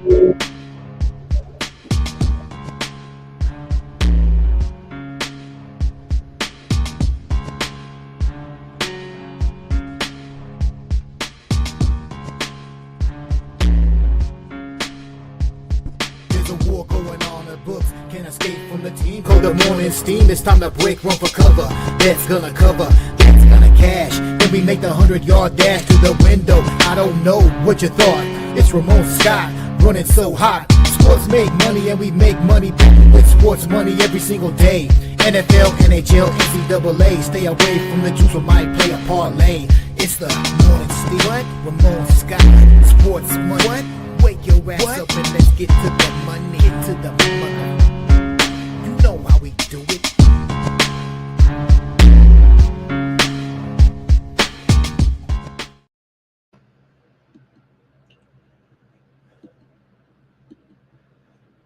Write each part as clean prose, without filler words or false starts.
Steam, it's time to break, run for cover. That's gonna cover, that's gonna cash. Then we make the 100-yard dash to the window. I don't know what you thought. It's Ramon Scott, running so hot. Sports make money and we make money with sports money every single day. NFL, NHL, NCAA. Stay away from the juice, we might play a parlay. It's the morning steam. What? Ramon Scott, sports money. What? Wake your ass up and let's get to the money. Get to the money. Know how we do it.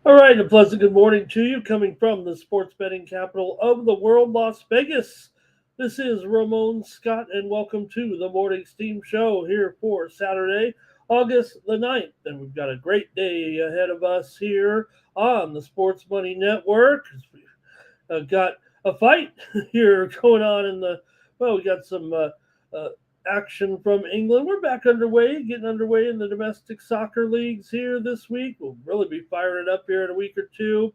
All right, a pleasant good morning to you, coming from the sports betting capital of the world, Las Vegas. This is Ramon Scott, and welcome to the Morning Steam Show here for Saturday, August the 9th. And we've got a great day ahead of us here on the Sports Money Network. Got a fight here going on we got some action from England. We're back getting underway in the domestic soccer leagues here this week. We'll really be firing it up here in a week or two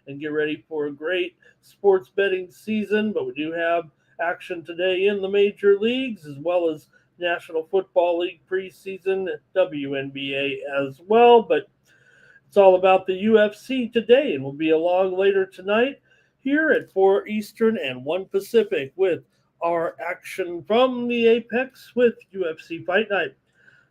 and get ready for a great sports betting season. But we do have action today in the major leagues, as well as National Football League preseason, WNBA as well. But it's all about the UFC today, and we'll be along later tonight here at 4 Eastern and 1 Pacific with our action from the Apex with UFC Fight Night.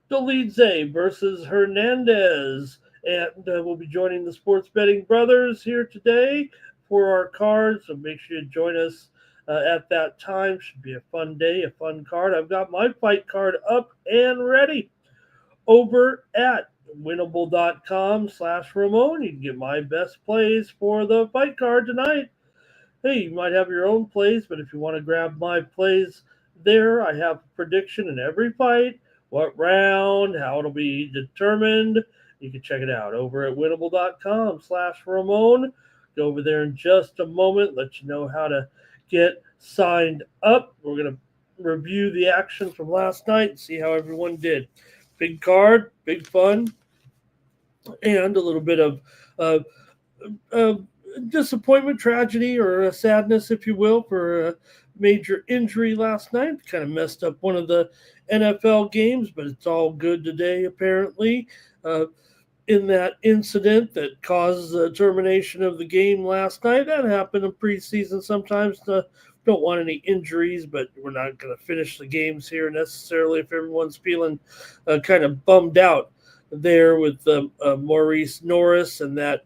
Dolidze versus Hernandez. And we'll be joining the Sports Betting Brothers here today for our card. So make sure you join us at that time. Should be a fun day, a fun card. I've got my fight card up and ready over at winnable.com/Ramon. You can get my best plays for the fight card tonight. Hey, you might have your own plays, but if you want to grab my plays there, I have a prediction in every fight, what round, how it'll be determined. You can check it out over at winnable.com/Ramon. Go over there in just a moment, let you know how to get signed up. We're going to review the action from last night and see how everyone did. Big card, big fun, and a little bit of disappointment, tragedy, or a sadness, if you will, for a major injury last night. Kind of messed up one of the NFL games, but it's all good today, apparently. In that incident that caused the termination of the game last night, that happened in preseason sometimes. Don't want any injuries, but we're not going to finish the games here necessarily if everyone's feeling kind of bummed out there with Maurice Norris and that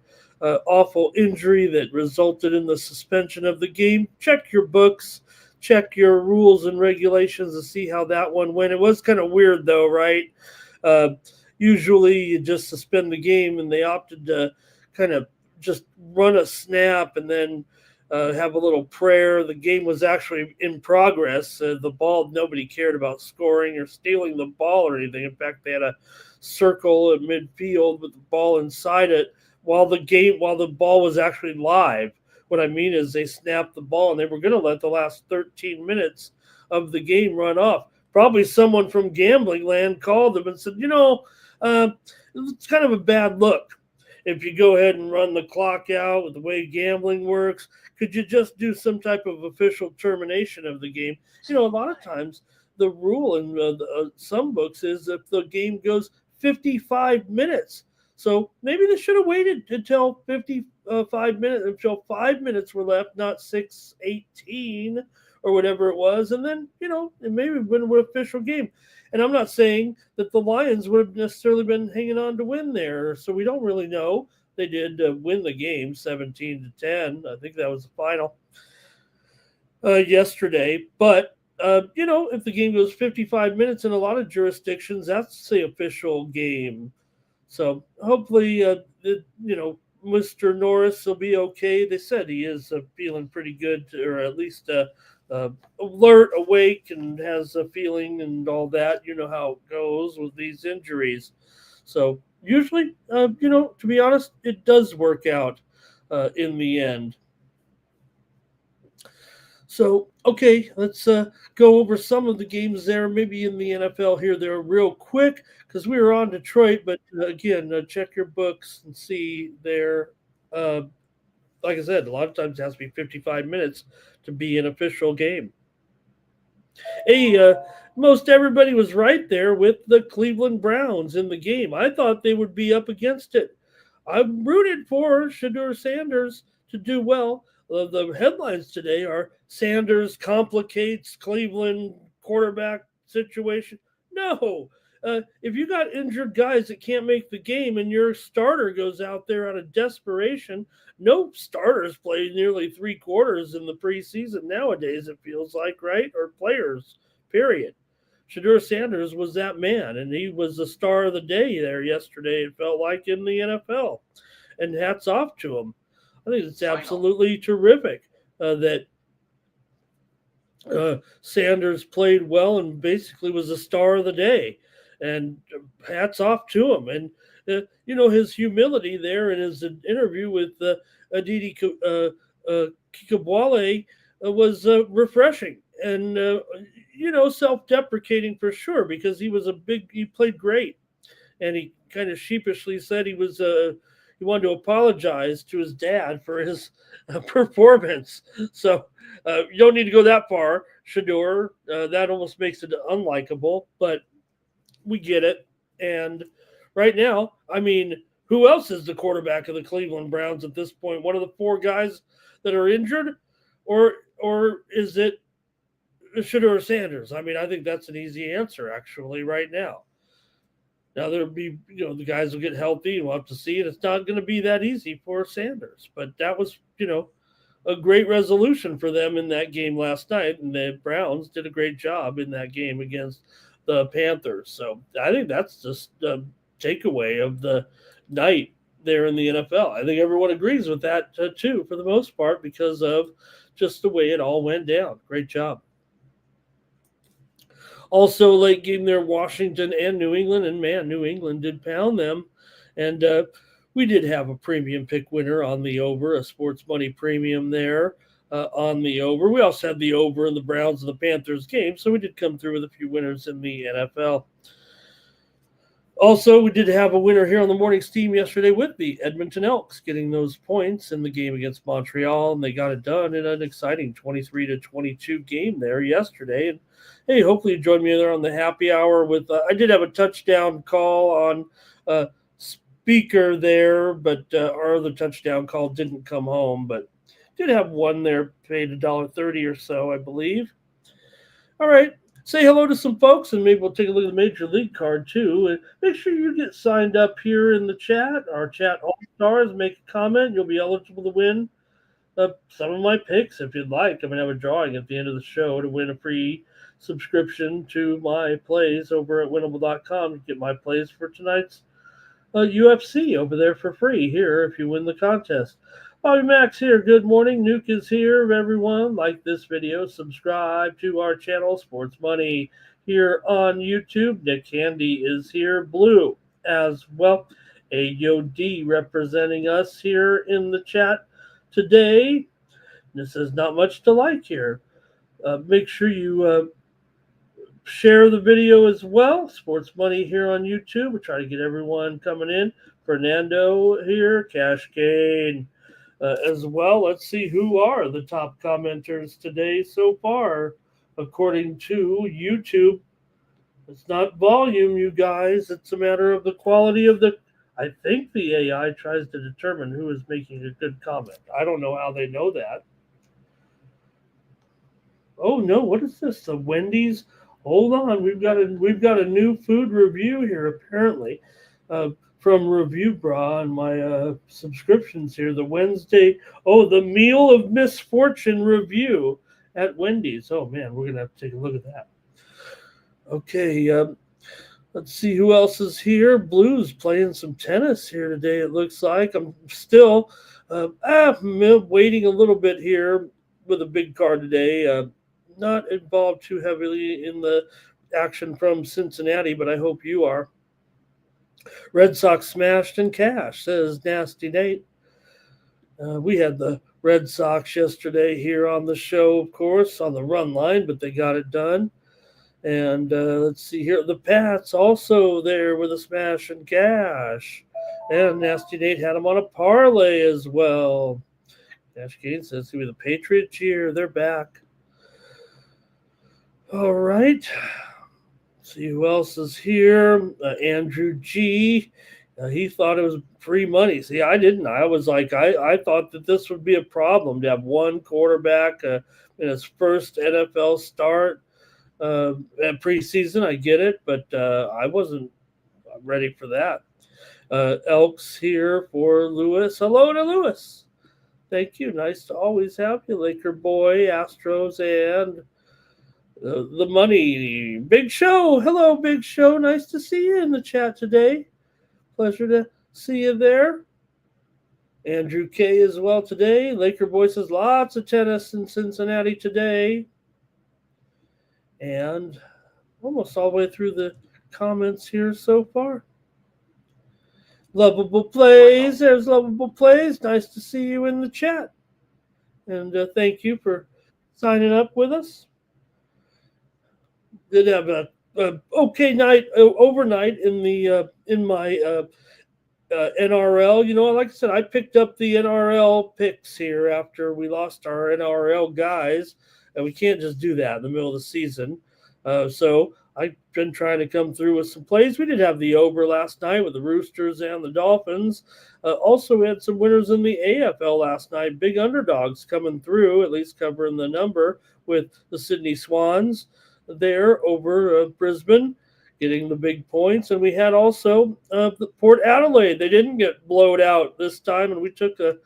awful injury that resulted in the suspension of the game. Check your books, check your rules and regulations to see how that one went. It was kind of weird though, right? Usually you just suspend the game, and they opted to kind of just run a snap and then have a little prayer. The game was actually in progress. The ball, nobody cared about scoring or stealing the ball or anything. In fact, they had a circle at midfield with the ball inside it while the ball was actually live. What I mean is they snapped the ball, and they were going to let the last 13 minutes of the game run off. Probably someone from gambling land called them and said, it's kind of a bad look if you go ahead and run the clock out with the way gambling works. Could you just do some type of official termination of the game? A lot of times the rule in some books is if the game goes 55 minutes. So maybe they should have waited until 55 minutes, until 5 minutes were left, not 6:18 or whatever it was. And then, it maybe been an official game. And I'm not saying that the Lions would have necessarily been hanging on to win there. So we don't really know. They did win the game 17-10. I think that was the final yesterday. But, if the game goes 55 minutes in a lot of jurisdictions, that's the official game. So hopefully, Mr. Norris will be okay. They said he is feeling pretty good, or at least alert, awake, and has a feeling and all that. You know how it goes with these injuries. So usually, to be honest, it does work out in the end. So, okay, let's go over some of the games there, maybe in the NFL here. They're real quick because we were on Detroit, but again, check your books and see there. Uh, like I said, a lot of times it has to be 55 minutes to be an official game. Hey, most everybody was right there with the Cleveland Browns in the game. I thought they would be up against it. I'm rooted for Shedeur Sanders to do well. The headlines today are Sanders complicates Cleveland quarterback situation. No. If you got injured guys that can't make the game and your starter goes out there out of desperation, no starters play nearly 3 quarters in the preseason nowadays, it feels like, right? Or players, period. Shedeur Sanders was that man, and he was the star of the day there yesterday, it felt like, in the NFL. And hats off to him. I think it's absolutely terrific that Sanders played well and basically was the star of the day. And hats off to him. And, his humility there in his interview with Aditi Kikabwale was refreshing and, self-deprecating for sure because he played great. And he kind of sheepishly said he wanted to apologize to his dad for his performance. So you don't need to go that far, Shedeur. That almost makes it unlikable, but we get it. And right now, I mean, who else is the quarterback of the Cleveland Browns at this point? One of the 4 guys that are injured, or is it Shedeur Sanders? I mean, I think that's an easy answer actually right now. Now there'll be, the guys will get healthy and we'll have to see it. It's not going to be that easy for Sanders, but that was, a great resolution for them in that game last night. And the Browns did a great job in that game against the Panthers. So I think that's just a takeaway of the night there in the NFL. I think everyone agrees with that too, for the most part, because of just the way it all went down. Great job. Also, late game there, Washington and New England, and man, New England did pound them. And we did have a premium pick winner on the over, a sports money premium there on the over. We also had the over in the Browns and the Panthers game, so we did come through with a few winners in the NFL. Also, we did have a winner here on the morning steam yesterday with the Edmonton Elks getting those points in the game against Montreal, and they got it done in an exciting 23-22 game there yesterday. And hey, hopefully you join me there on the happy hour with I did have a touchdown call on speaker there, but our other touchdown call didn't come home, but did have one there, paid $1.30 or so, I believe. All right. Say hello to some folks, and maybe we'll take a look at the Major League card, too. And make sure you get signed up here in the chat. Our chat all-stars, make a comment. You'll be eligible to win some of my picks if you'd like. I'm going to have a drawing at the end of the show to win a free subscription to my plays over at winnable.com. You get my plays for tonight's UFC over there for free here if you win the contest. Bobby Max here. Good morning. Nuke is here. Everyone, like this video. Subscribe to our channel, Sports Money, here on YouTube. Nick Handy is here. Blue as well. AOD representing us here in the chat today. This is not much to like here. Make sure you share the video as well. Sports Money here on YouTube. We try to get everyone coming in. Fernando here. Cash Gain. As well. Let's see who are the top commenters today so far, according to YouTube. It's not volume, you guys. It's a matter of the quality of the... I think the AI tries to determine who is making a good comment. I don't know how they know that. Oh, no. What is this? The Wendy's? Hold on. We've got a new food review here, apparently. From Review Bra and my subscriptions here, the Meal of Misfortune review at Wendy's. Oh, man, we're going to have to take a look at that. Okay, let's see who else is here. Blues playing some tennis here today, it looks like. I'm still waiting a little bit here with a big card today. Not involved too heavily in the action from Cincinnati, but I hope you are. Red Sox smashed and cash, says Nasty Nate. We had the Red Sox yesterday here on the show, of course, on the run line, but they got it done. And let's see here. The Pats also there with a smash and cash. And Nasty Nate had them on a parlay as well. Dash Gaines says it's going to be the Patriots year. They're back. All right. See who else is here. Andrew G. He thought it was free money. See, I didn't. I was like, I thought that this would be a problem to have one quarterback in his first NFL start at preseason. I get it, but I wasn't ready for that. Elks here for Lewis. Hello to Lewis. Thank you. Nice to always have you, Laker boy, Astros, and the money. Big Show. Hello, Big Show. Nice to see you in the chat today. Pleasure to see you there. Andrew K as well today. Laker boy says lots of tennis in Cincinnati today. And almost all the way through the comments here so far. Lovable Plays. There's Lovable Plays. Nice to see you in the chat. And thank you for signing up with us. Did have a okay night overnight in my NRL. You know, like I said, I picked up the NRL picks here after we lost our NRL guys, and we can't just do that in the middle of the season. So I've been trying to come through with some plays. We did have the over last night with the Roosters and the Dolphins. Also, we had some winners in the AFL last night. Big underdogs coming through, at least covering the number with the Sydney Swans there over Brisbane, getting the big points. And we had also the Port Adelaide. They didn't get blowed out this time, and we took them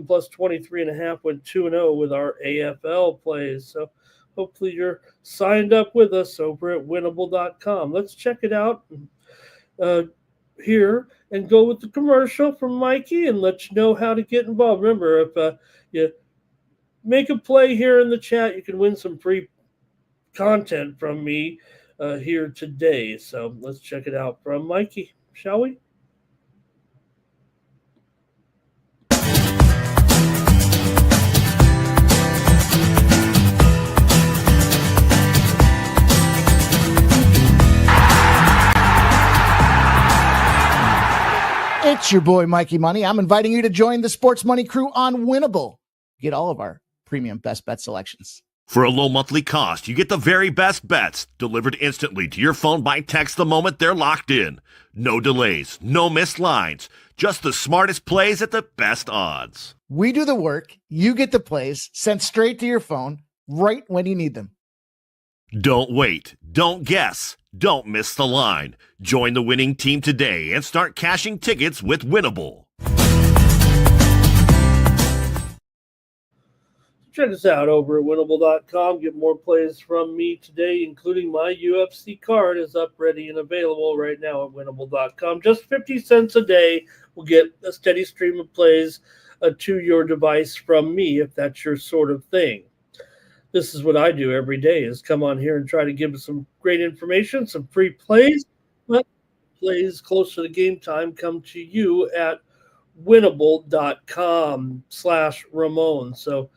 plus 23.5, went 2-0 with our AFL plays. So hopefully you're signed up with us over at winnable.com. Let's check it out here and go with the commercial from Mikey and let you know how to get involved. Remember, if you make a play here in the chat, you can win some free content from me here today. So let's check it out from Mikey, shall we? It's your boy, Mikey Money. I'm inviting you to join the Sports Money crew on Winnable. Get all of our premium best bet selections. For a low monthly cost, you get the very best bets delivered instantly to your phone by text the moment they're locked in. No delays, no missed lines, just the smartest plays at the best odds. We do the work, you get the plays sent straight to your phone right when you need them. Don't wait, don't guess, don't miss the line. Join the winning team today and start cashing tickets with Winnable. Check us out over at winnable.com. Get more plays from me today, including my UFC card is up, ready, and available right now at winnable.com. Just 50 cents a day will get a steady stream of plays to your device from me, if that's your sort of thing. This is what I do every day, is come on here and try to give some great information, some free plays. But plays close to the game time come to you at winnable.com/Ramon. So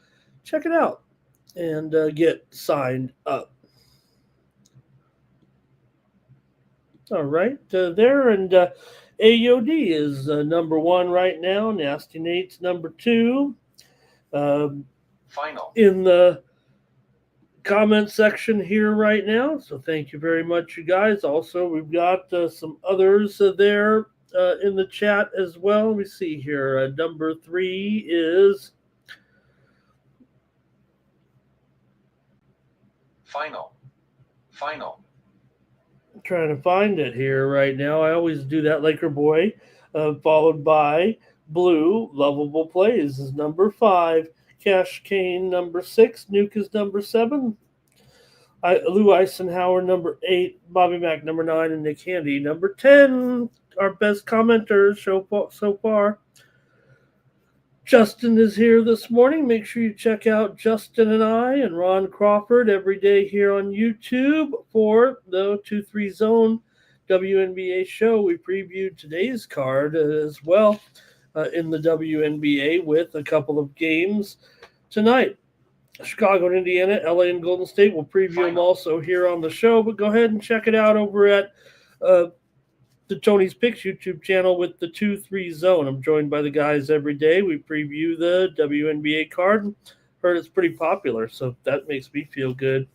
check it out and get signed up. All right, there, and AOD is number one right now. Nasty Nate's number two. Final. In the comment section here right now. So thank you very much, you guys. Also, we've got some others there in the chat as well. Let me see here. Number three is Final. I'm trying to find it here right now. I always do that. Laker Boy, followed by Blue. Lovable Plays is number 5. Cash Kane, number 6. Nuke is number 7. Lou Eisenhower, number 8. Bobby Mack, number 9. And Nick Handy, number 10. Our best commenters so far. Justin is here this morning. Make sure you check out Justin and I and Ron Crawford every day here on YouTube for the 2-3 Zone WNBA show, we previewed today's card as well in the WNBA with a couple of games tonight. Chicago and Indiana, LA and Golden State. We'll preview them also here on the show, but go ahead and check it out over at the Tony's Picks YouTube channel with the 2-3 zone. I'm joined by the guys every day. We preview the WNBA card. Heard it's pretty popular, so that makes me feel good.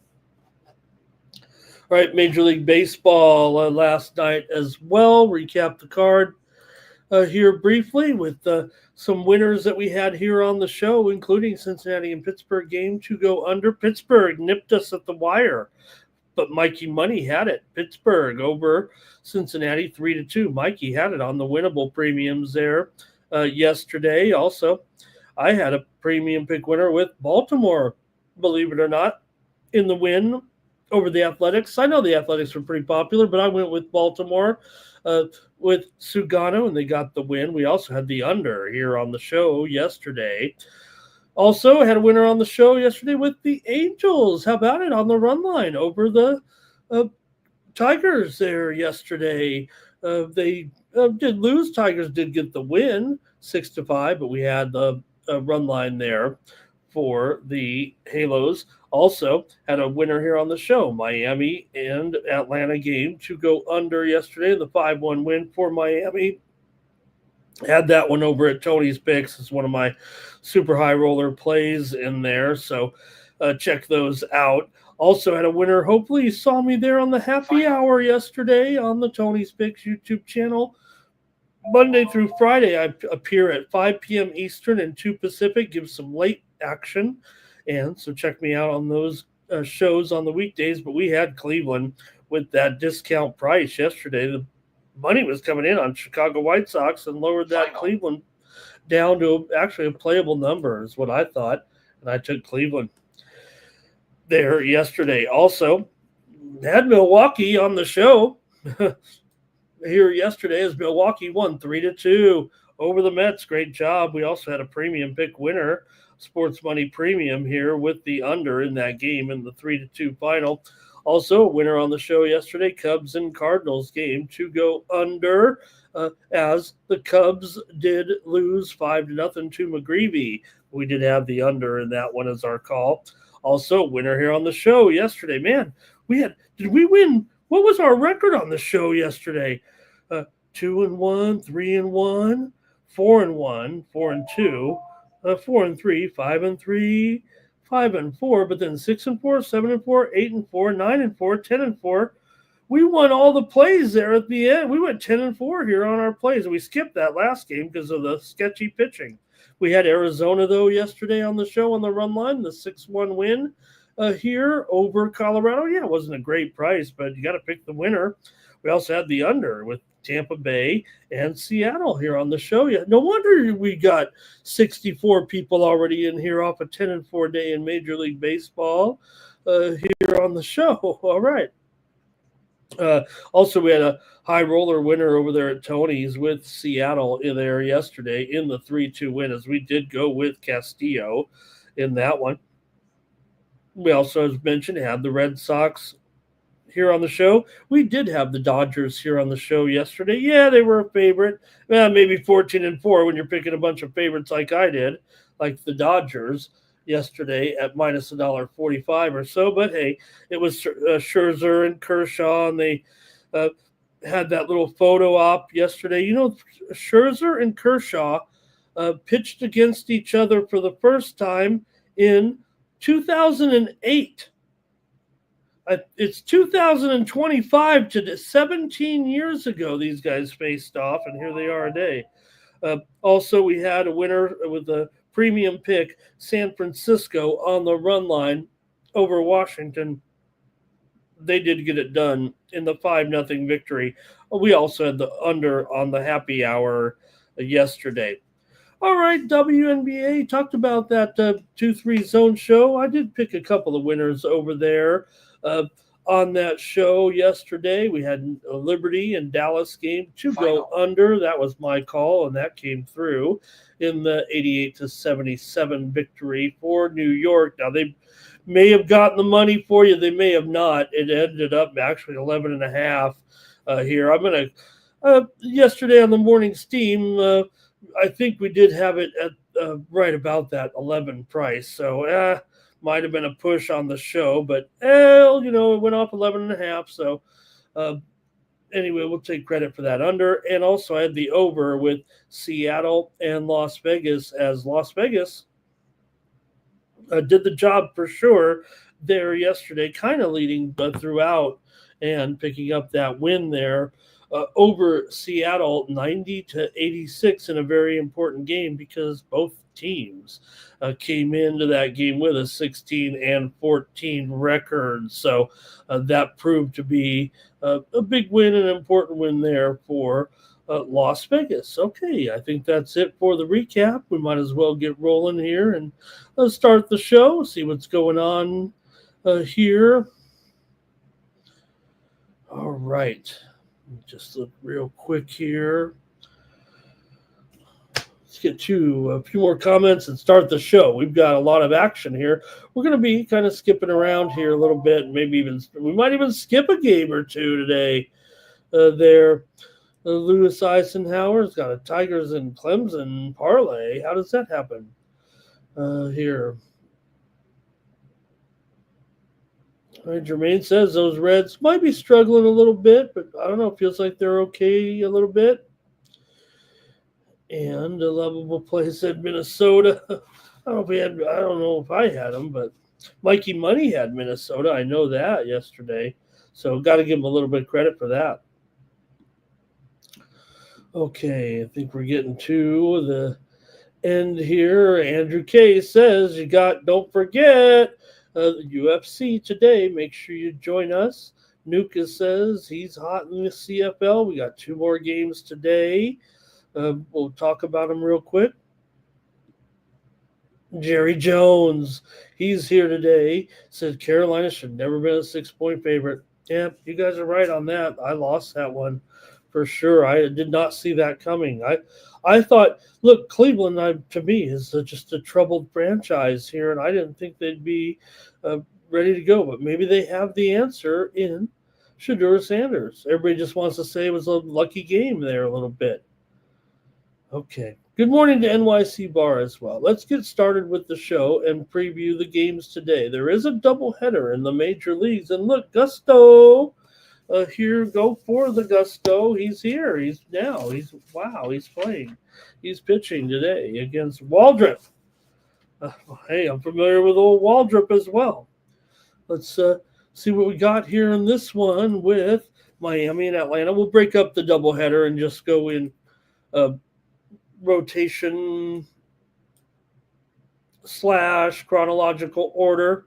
All right, Major League Baseball last night as well. Recap the card here briefly with some winners that we had here on the show, including Cincinnati and Pittsburgh game to go under. Pittsburgh nipped us at the wire, but Mikey Money had it. Pittsburgh over Cincinnati 3-2. Mikey had it on the winnable premiums there yesterday. Also, I had a premium pick winner with Baltimore, believe it or not, in the win over the Athletics. I know the Athletics were pretty popular, but I went with Baltimore with Sugano, and they got the win. We also had the under here on the show yesterday. Also had a winner on the show yesterday with the Angels. How about it on the run line over the Tigers there yesterday? They did lose. Tigers did get the win 6-5, but we had the run line there for the Halos. Also had a winner here on the show, Miami and Atlanta game to go under yesterday. The 5-1 win for Miami. Had that one over at Tony's Picks. It's one of my super high roller plays in there, so check those out. Also had a winner. Hopefully you saw me there on the happy hour yesterday on the Tony's Picks YouTube channel. Monday through Friday, I appear at 5 p.m. Eastern and 2 Pacific, give some late action. And so check me out on those shows on the weekdays. But we had Cleveland with that discount price yesterday. The money was coming in on Chicago White Sox and lowered that Cleveland down to actually a playable number is what I thought. And I took Cleveland there yesterday. Also, had Milwaukee on the show here yesterday as Milwaukee won 3-2 over the Mets. Great job. We also had a premium pick winner, Sports Money Premium here with the under in that game in the 3-2 final. Also a winner on the show yesterday, Cubs and Cardinals game to go under as the Cubs did lose 5-0 to McGreevy. We did have the under in that one as our call. Also a winner here on the show yesterday. Man, did we win? What was our record on the show yesterday? 2-1, 3-1, 4-1, 4-2, 4-3, 5-3, 5-4, but then 6-4, 7-4, 8-4, 9-4, 10-4. We won all the plays there at the end. We went 10-4 here on our plays. We skipped that last game because of the sketchy pitching. We had Arizona, though, yesterday on the show on the run line, the 6-1 win here over Colorado. Yeah, it wasn't a great price, but you got to pick the winner. We also had the under with Tampa Bay and Seattle here on the show. Yeah, no wonder we got 64 people already in here off a 10-4 day in Major League Baseball here on the show. All right. Also, we had a high roller winner over there at Tony's with Seattle in there yesterday in the 3-2 win, as we did go with Castillo in that one. We also, as mentioned, had the Red Sox here on the show. We did have the Dodgers here on the show yesterday. Yeah, they were a favorite. Well, maybe 14-4 when you're picking a bunch of favorites like I did, like the Dodgers yesterday at minus $1.45 or so. But hey, it was Scherzer and Kershaw, and they had that little photo op yesterday. You know, Scherzer and Kershaw pitched against each other for the first time in 2008. It's 2025 to 17 years ago these guys faced off, and here they are today. Also, we had a winner with a premium pick, San Francisco on the run line over Washington. They did get it done in the 5-0 victory. We also had the under on the happy hour yesterday. All right, WNBA, talked about that 2-3 zone show. I did pick a couple of winners over there on that show yesterday. We had a Liberty and Dallas game to go under. That was my call, and that came through in the 88-77 victory for New York. Now, they may have gotten the money for you. They may have not. It ended up actually 11.5 here. I'm going to, yesterday on the morning steam, I think we did have it at right about that 11 price. So might have been a push on the show, but it went off 11.5. So anyway, we'll take credit for that under. And also I had the over with Seattle and Las Vegas, as Las Vegas did the job for sure there yesterday, kind of leading throughout and picking up that win there over Seattle, 90-86 in a very important game because both teams came into that game with a 16-14 record. So that proved to be a big win, an important win there for Las Vegas. Okay, I think that's it for the recap. We might as well get rolling here and start the show, see what's going on here. All right. Just look real quick here. Let's get to a few more comments and start the show. We've got a lot of action here. We're going to be kind of skipping around here a little bit. Maybe we might even skip a game or two today. Lewis Eisenhower's got a Tigers and Clemson parlay. How does that happen? Here. All right, Jermaine says those Reds might be struggling a little bit, but I don't know. It feels like they're okay a little bit. And a lovable play said Minnesota. I don't know if I had them, but Mikey Money had Minnesota. I know that yesterday. So got to give him a little bit of credit for that. Okay, I think we're getting to the end here. Andrew K says don't forget the UFC today. Make sure you join us. Nuka says he's hot in the CFL. We got 2 more games today. We'll talk about them real quick. Jerry Jones, he's here today. Said Carolina should never been a 6-point favorite. Yeah, you guys are right on that. I lost that one for sure. I did not see that coming. I thought, look, Cleveland to me is just a troubled franchise here, and I didn't think they'd be ready to go. But maybe they have the answer in Shedeur Sanders. Everybody just wants to say it was a lucky game there a little bit. Okay. Good morning to NYC Bar as well. Let's get started with the show and preview the games today. There is a doubleheader in the major leagues. And look, Gusto, here, go for the Gusto. He's here. He's playing. He's pitching today against Waldrop. Hey, I'm familiar with old Waldrop as well. Let's see what we got here in this one with Miami and Atlanta. We'll break up the doubleheader and just go in rotation / chronological order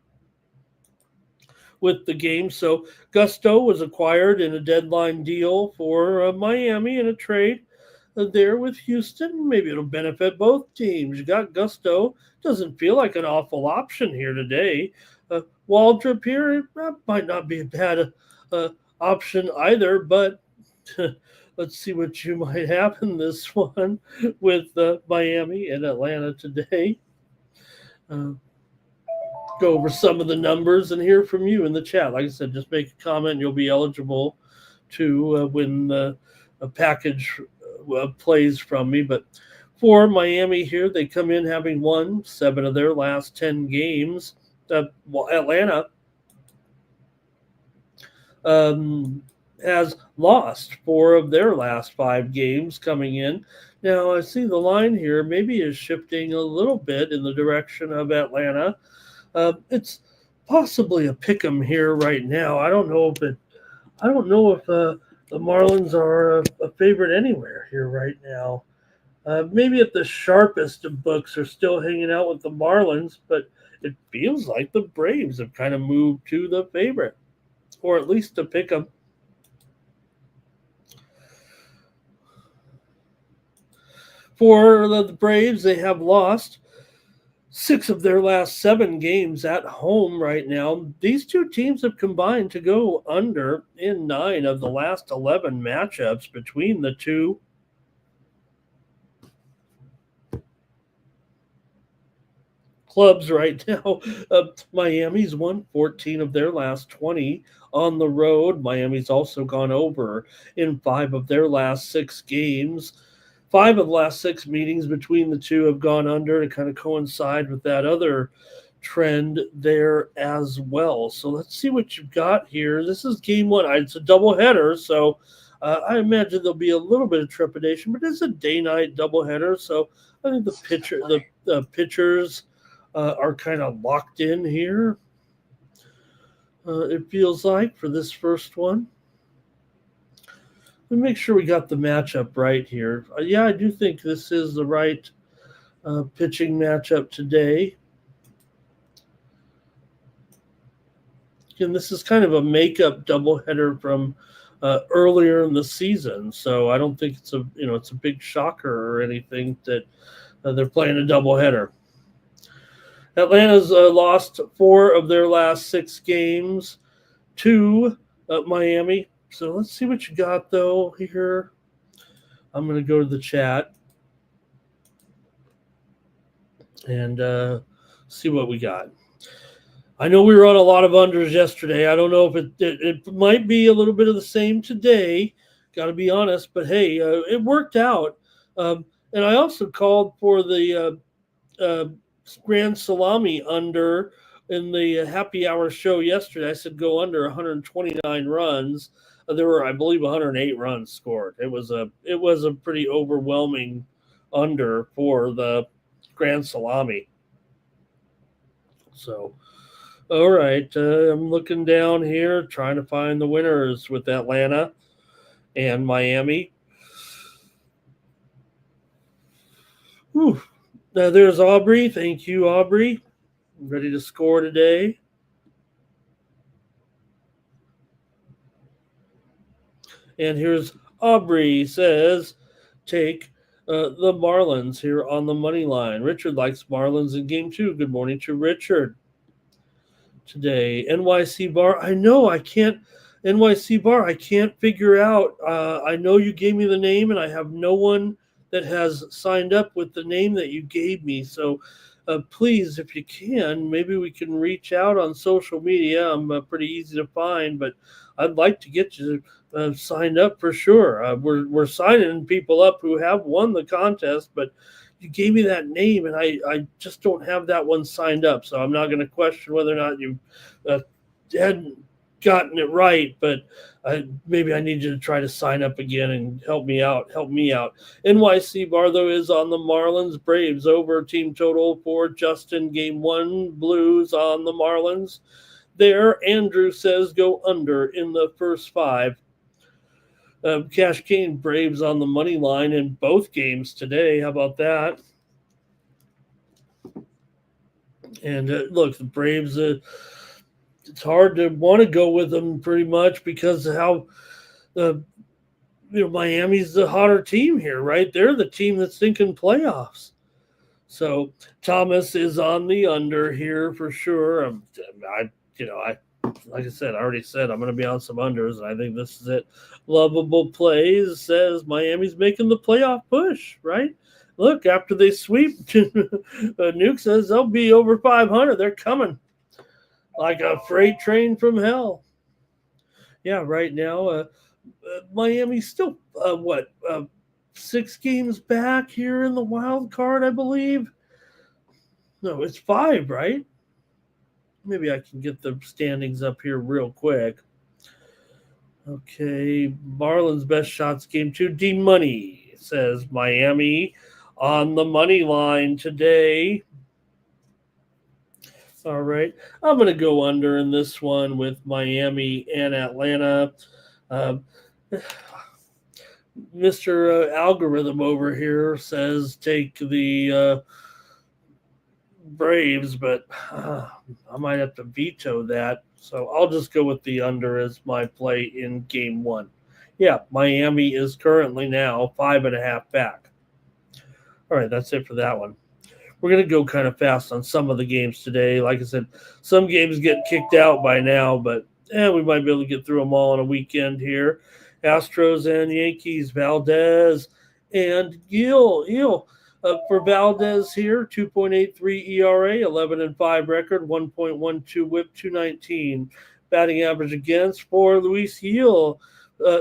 with the game. So Gusto was acquired in a deadline deal for Miami in a trade there with Houston. Maybe it'll benefit both teams. You got Gusto. Doesn't feel like an awful option here today. Waldrop here might not be a bad option either, but let's see what you might have in this one with Miami and Atlanta today. Go over some of the numbers and hear from you in the chat. Like I said, just make a comment. You'll be eligible to win a package plays from me. But for Miami here, they come in having won 7 of their last 10 games. Atlanta has lost 4 of their last 5 games coming in. Now, I see the line here maybe is shifting a little bit in the direction of Atlanta. It's possibly a pick'em here right now. I don't know if the Marlins are a favorite anywhere here right now. Maybe at the sharpest of books are still hanging out with the Marlins, but it feels like the Braves have kind of moved to the favorite, or at least to pick them. For the Braves, they have lost 6 of their last 7 games at home right now. These 2 teams have combined to go under in 9 of the last 11 matchups between the 2. clubs right now. Miami's won 14 of their last 20 on the road. Miami's also gone over in 5 of their last 6 games. 5 of the last 6 meetings between the two have gone under to kind of coincide with that other trend there as well. So let's see what you've got here. This is game 1. It's a doubleheader, so I imagine there'll be a little bit of trepidation, but it's a day-night doubleheader, so I think the pitchers are kind of locked in here. It feels like for this first one. Let me make sure we got the matchup right here. Yeah, I do think this is the right pitching matchup today. Again, this is kind of a makeup doubleheader from earlier in the season, so I don't think it's a big shocker or anything that they're playing a doubleheader. Atlanta's lost 4 of their last 6 games to Miami. So let's see what you got, though, here. I'm going to go to the chat and see what we got. I know we were on a lot of unders yesterday. I don't know if it might be a little bit of the same today. Got to be honest. But, hey, it worked out. And I also called for the Grand Salami under in the happy hour show yesterday. I said go under 129 runs. There were, I believe, 108 runs scored. It was a pretty overwhelming under for the Grand Salami. So, all right, I'm looking down here, trying to find the winners with Atlanta and Miami. Whew. Now there's Aubrey. Thank you, Aubrey. Ready to score today. And here's Aubrey says, take the Marlins here on the money line. Richard likes Marlins in game 2. Good morning to Richard. Today, NYC Bar. I know I can't. NYC Bar. I can't figure out. I know you gave me the name, and I have no one that has signed up with the name that you gave me. So please, if you can, maybe we can reach out on social media. I'm pretty easy to find, but I'd like to get you signed up for sure. We're signing people up who have won the contest, but you gave me that name, and I just don't have that one signed up. So I'm not going to question whether or not you hadn't gotten it right, but maybe I need you to try to sign up again and help me out. NYC Barlow is on the Marlins. Braves over team total for Justin. Game 1, Blues on the Marlins. There, Andrew says go under in the first 5. Cash Kane Braves on the money line in both games today. How about that? And look, the Braves, it's hard to want to go with them pretty much because of how Miami's the hotter team here, right? They're the team that's thinking playoffs. So Thomas is on the under here for sure. Like I said, I already said I'm going to be on some unders, and I think this is it. Lovable Plays says Miami's making the playoff push, right? Look, after they sweep, Nuke says they'll be over 500. They're coming like a freight train from hell. Yeah, right now, Miami's still, 6 games back here in the wild card, I believe. No, it's 5, right? Maybe I can get the standings up here real quick. Okay, Marlins best shots game 2. D-Money says Miami on the money line today. All right, I'm going to go under in this one with Miami and Atlanta. Mr. Algorithm over here says take the Braves, but I might have to veto that. So I'll just go with the under as my play in game 1. Yeah, Miami is currently now 5.5 back. All right, that's it for that one. We're going to go kind of fast on some of the games today. Like I said, some games get kicked out by now, but we might be able to get through them all on a weekend here. Astros and Yankees, Valdez and Gill. For Valdez here, 2.83 ERA, 11-5 record, 1.12 WHIP, 219 batting average against. For Luis Gil,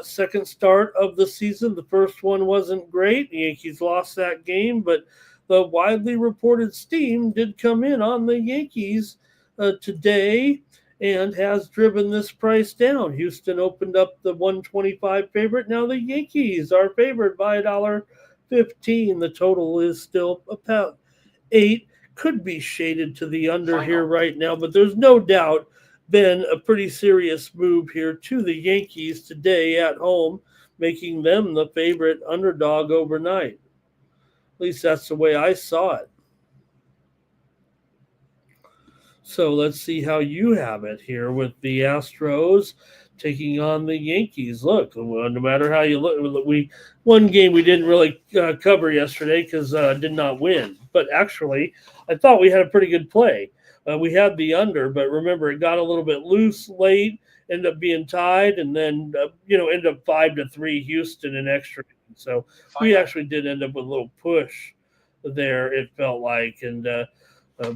second start of the season. The first one wasn't great. The Yankees lost that game, but the widely reported steam did come in on the Yankees today and has driven this price down. Houston opened up the 125 favorite. Now the Yankees are favored by $1.15. The total is still about 8. Could be shaded to the under here right now, but there's no doubt been a pretty serious move here to the Yankees today at home, making them the favorite underdog overnight. At least that's the way I saw it. So let's see how you have it here with the Astros taking on the Yankees. Look, no matter how you look, one game we didn't really cover yesterday because did not win. But actually, I thought we had a pretty good play. We had the under, but remember, it got a little bit loose late, ended up being tied, and then, ended up 5-3 Houston in extra. So we actually did end up with a little push there, it felt like. And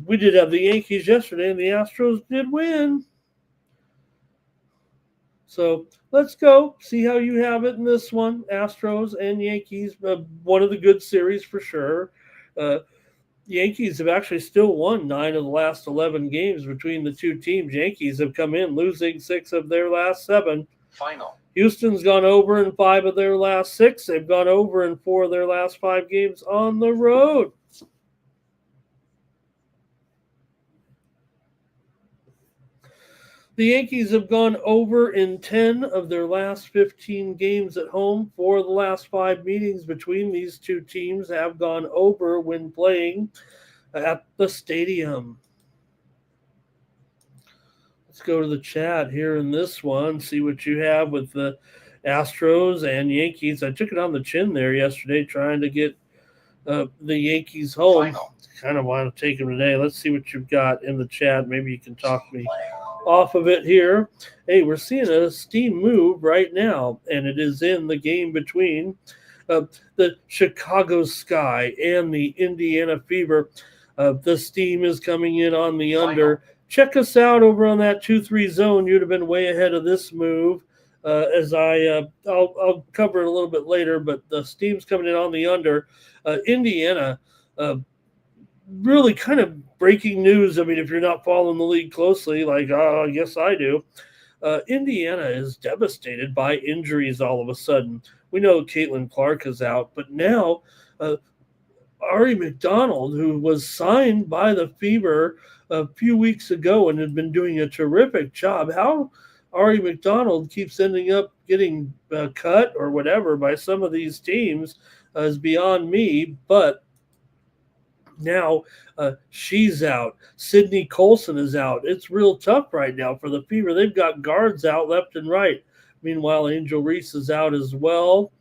we did have the Yankees yesterday, and the Astros did win. So let's go see how you have it in this one. Astros and Yankees, one of the good series for sure. Yankees have actually still won 9 of the last 11 games between the two teams. Yankees have come in losing 6 of their last 7. Houston's gone over in 5 of their last 6. They've gone over in 4 of their last 5 games on the road. The Yankees have gone over in 10 of their last 15 games at home. 4 of the last 5 meetings between these two teams have gone over when playing at the stadium. Let's go to the chat here in this one, see what you have with the Astros and Yankees. I took it on the chin there yesterday trying to get the Yankees home. Kind of want to take them today. Let's see what you've got in the chat. Maybe you can talk me off of it here. Hey, we're seeing a steam move right now, and it is in the game between the Chicago Sky and the Indiana Fever. The steam is coming in on the under. Check us out over on that 2-3 zone. You'd have been way ahead of this move. I'll cover it a little bit later, but the steam's coming in on the under. Indiana, really kind of breaking news. I mean, if you're not following the league closely, like I guess I do, Indiana is devastated by injuries all of a sudden. We know Caitlin Clark is out, but now Ari McDonald, who was signed by the Fever a few weeks ago and had been doing a terrific job. How Ari McDonald keeps ending up getting cut or whatever by some of these teams is beyond me, but now she's out. Sydney Colson is out. It's real tough right now for the Fever. They've got guards out left and right. Meanwhile, Angel Reese is out as well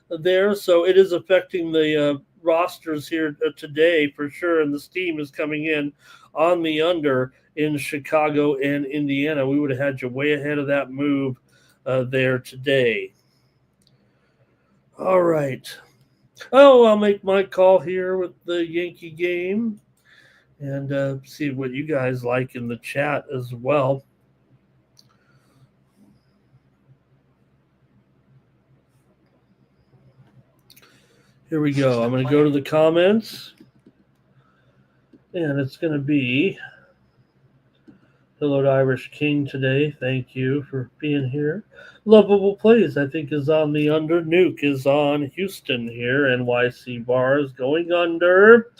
there. So it is affecting the rosters here today for sure. And the steam is coming in on the under in Chicago and Indiana. We would have had you way ahead of that move there today. All right. Oh, I'll make my call here with the Yankee game and see what you guys like in the chat as well. Here we go. I'm going to go to the comments, and it's going to be Hello to Irish King today. Thank you for being here. Lovable Plays, I think, is on the under. Nuke is on Houston here. NYC Bars going under.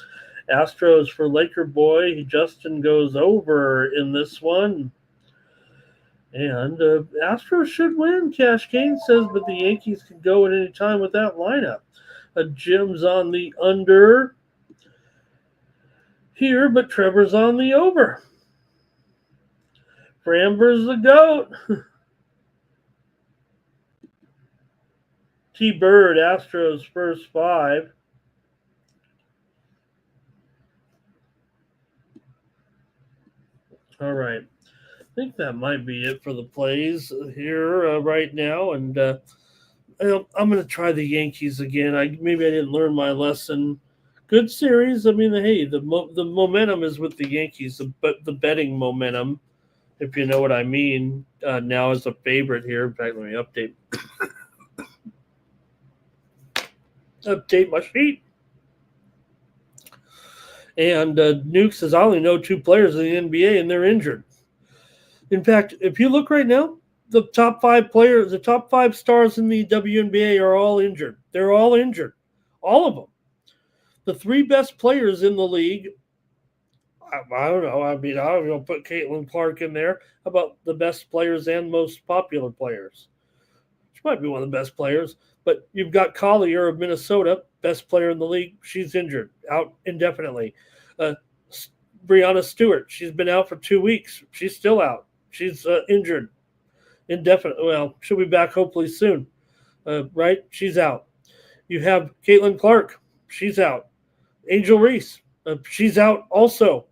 Astros for Laker Boy. Justin goes over in this one. And Astros should win, Cash Kane says, but the Yankees can go at any time with that lineup. Jim's on the under here, but Trevor's on the over. Framber's the GOAT. T-Bird, Astros first 5. All right. I think that might be it for the plays here right now. And I'm going to try the Yankees again. Maybe I didn't learn my lesson good series. I mean, hey, the momentum is with the Yankees, but the betting momentum, if you know what I mean, now is a favorite here. In fact, let me update my sheet. And Nuke says, I only know 2 players in the NBA, and they're injured. In fact, if you look right now, the top 5 players, the top 5 stars in the WNBA are all injured. They're all injured. All of them. The 3 best players in the league, I don't know. I mean, I don't know, put Caitlin Clark in there. How about the best players and most popular players? She might be one of the best players, but you've got Collier of Minnesota, best player in the league. She's injured, out indefinitely. Brianna Stewart, she's been out for 2 weeks. She's still out. She's injured indefinitely. Well, she'll be back hopefully soon, right? She's out. You have Caitlin Clark. She's out. Angel Reese, she's out also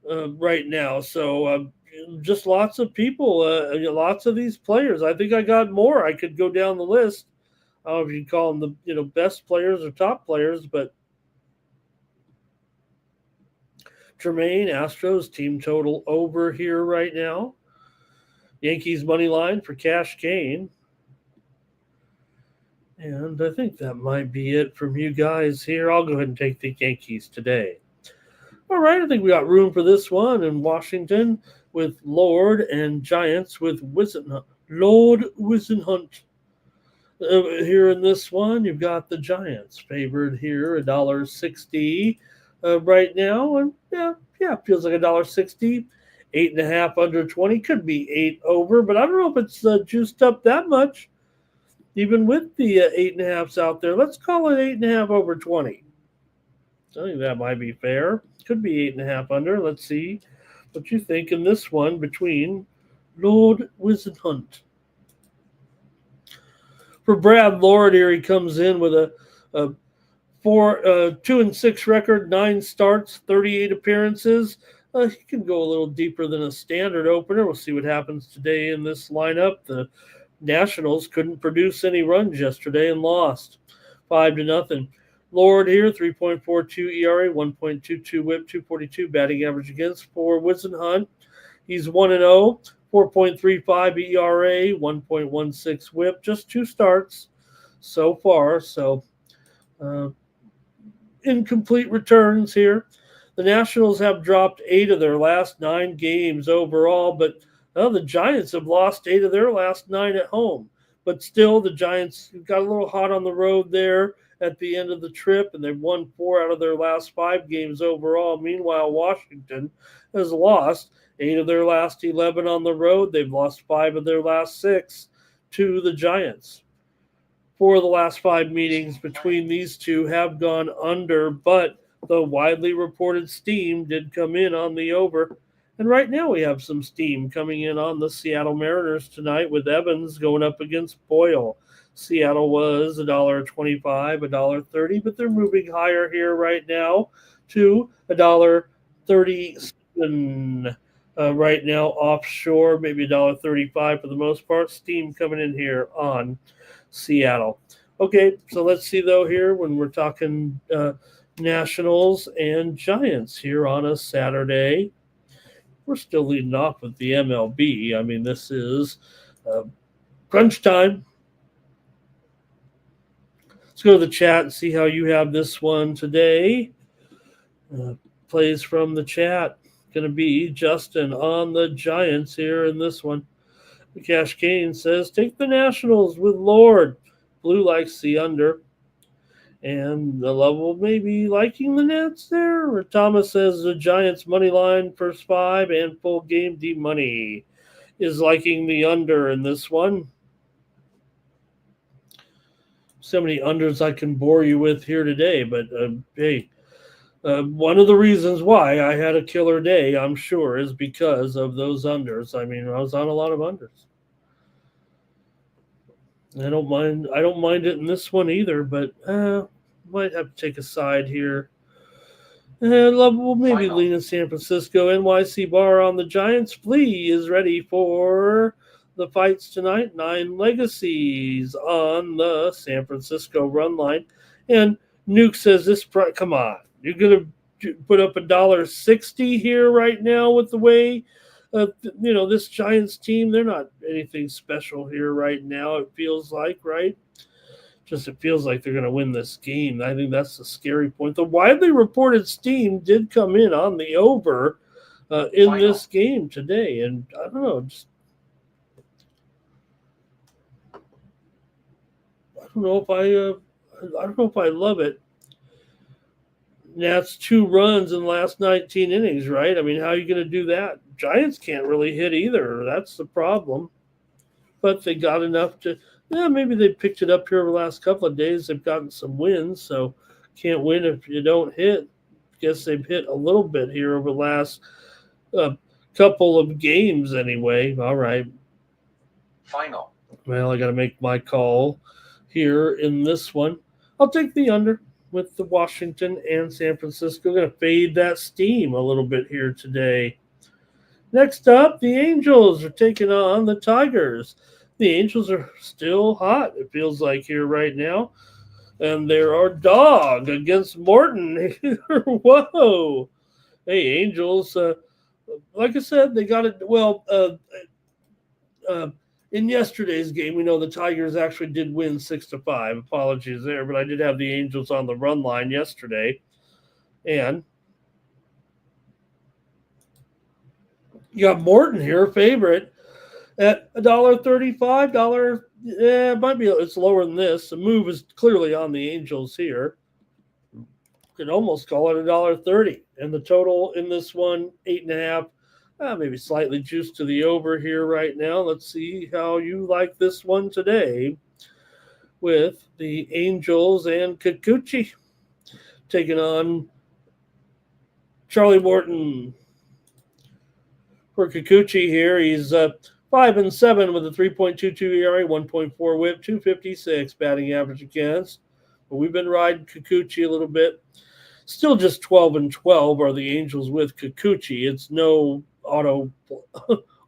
right now. So just lots of people, lots of these players. I think I got more. I could go down the list. I don't know if you call them the best players or top players, but Jermaine, Astros team total over here right now. Yankees money line for Cash Kane. And I think that might be it from you guys here. I'll go ahead and take the Yankees today. All right, I think we got room for this one in Washington with Lord and Giants with Lord Wisenhunt. Here in this one, you've got the Giants favored here, $1.60 right now. And yeah, feels like $1.60. 8.5 under 20. Could be 8 over, but I don't know if it's juiced up that much. Even with the 8.5s out there, let's call it 8.5 over 20. I think that might be fair. Could be 8.5 under. Let's see what you think in this one between Lord Wisenhunt. For Brad Lord here, he comes in with a 2-6 record, 9 starts, 38 appearances. He can go a little deeper than a standard opener. We'll see what happens today in this lineup. The Nationals couldn't produce any runs yesterday and lost 5-0. Lord here, 3.42 ERA, 1.22 WHIP, 242 batting average against. For Wisenhunt, he's 1-0, 4.35 ERA, 1.16 WHIP, just 2 starts so far. So incomplete returns here. The Nationals have dropped 8 of their last 9 games overall, but the Giants have lost 8 of their last 9 at home. But still, the Giants got a little hot on the road there at the end of the trip, and they've won 4 out of their last 5 games overall. Meanwhile, Washington has lost 8 of their last 11 on the road. They've lost 5 of their last 6 to the Giants. 4 of the last 5 meetings between these two have gone under, but the widely reported steam did come in on the over. And right now we have some steam coming in on the Seattle Mariners tonight with Evans going up against Boyle. Seattle was $1.25, $1.30, but they're moving higher here right now to $1.37 right now offshore, maybe $1.35 for the most part. Steam coming in here on Seattle. Okay, so let's see though here when we're talking Nationals and Giants here on a Saturday. We're still leading off with the MLB. I mean, this is crunch time. Let's go to the chat and see how you have this one today. Plays from the chat. Going to be Justin on the Giants here in this one. Cash Kane says, take the Nationals with Lord. Blue likes the under. And the level maybe liking the Nats there. Or Thomas says the Giants money line first 5 and full game D money is liking the under in this one. So many unders I can bore you with here today, but hey, one of the reasons why I had a killer day, I'm sure, is because of those unders. I mean, I was on a lot of unders. I don't mind it in this one either, but might have to take a side here. We'll maybe lean in San Francisco. NYC Bar on the Giants. Flea is ready for the fights tonight. 9 legacies on the San Francisco run line. And Nuke says come on, you're gonna put up $1.60 here right now with the way, this Giants team. They're not anything special here right now. It feels like, right? Just it feels like they're going to win this game. I think that's the scary point. The widely reported steam did come in on the over in this game today, and I don't know, I don't know if I love it. That's 2 runs in the last 19 innings, right? I mean, how are you going to do that? Giants can't really hit either. That's the problem. But they got enough to, maybe they picked it up here over the last couple of days. They've gotten some wins, so can't win if you don't hit. Guess they've hit a little bit here over the last couple of games anyway. All right. Final. Well, I got to make my call here in this one. I'll take the under with the Washington and San Francisco. Going to fade that steam a little bit here today. Next up, the Angels are taking on the Tigers. The Angels are still hot, it feels like, here right now. And they're our dog against Morton. Whoa. Hey, Angels, like I said, they got it. Well, in yesterday's game, we know the Tigers actually did win 6-5. Apologies there, but I did have the Angels on the run line yesterday. And you got Morton here, favorite, at $1.35. It might be, it's lower than this. The move is clearly on the Angels here. You could almost call it $1.30. And the total in this one, 8.5. Maybe slightly juiced to the over here right now. Let's see how you like this one today with the Angels and Kikuchi taking on Charlie Morton. For Kikuchi here, he's 5-7 with a 3.22 ERA, 1.4 WHIP, 256 batting average against. But we've been riding Kikuchi a little bit. Still just 12-12 are the Angels with Kikuchi. It's no auto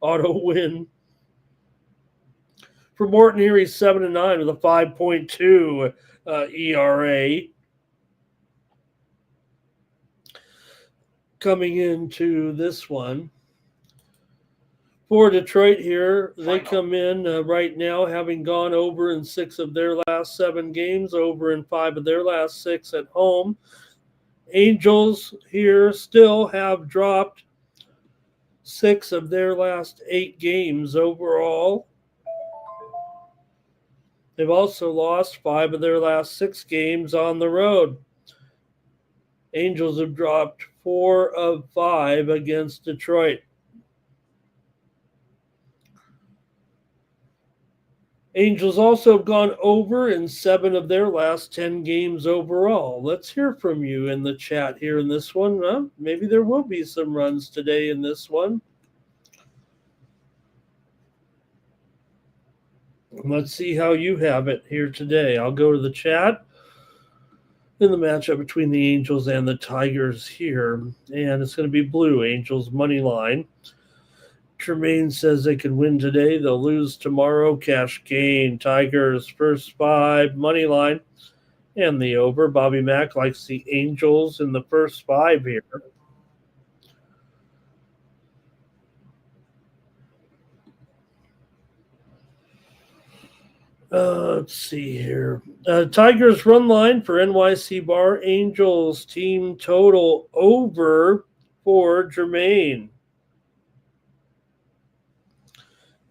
win. For Morton here, he's 7-9 with a 5.2 ERA. Coming into this one, for Detroit here, they come in right now having gone over in 6 of their last 7 games, over in 5 of their last 6 at home. Angels here still have dropped 6 of their last 8 games overall. They've also lost 5 of their last 6 games on the road. Angels have dropped 4 of 5 against Detroit. Angels also have gone over in 7 of their last 10 games overall. Let's hear from you in the chat here in this one. Maybe there will be some runs today in this one. Let's see how you have it here today. I'll go to the chat in the matchup between the Angels and the Tigers here. And it's going to be blue, Angels money line. Tremaine says they can win today. They'll lose tomorrow. Cash gain. Tigers first 5 money line and the over. Bobby Mack likes the Angels in the first 5 here. Let's see here. Tigers run line for NYC Bar. Angels team total over for Jermaine.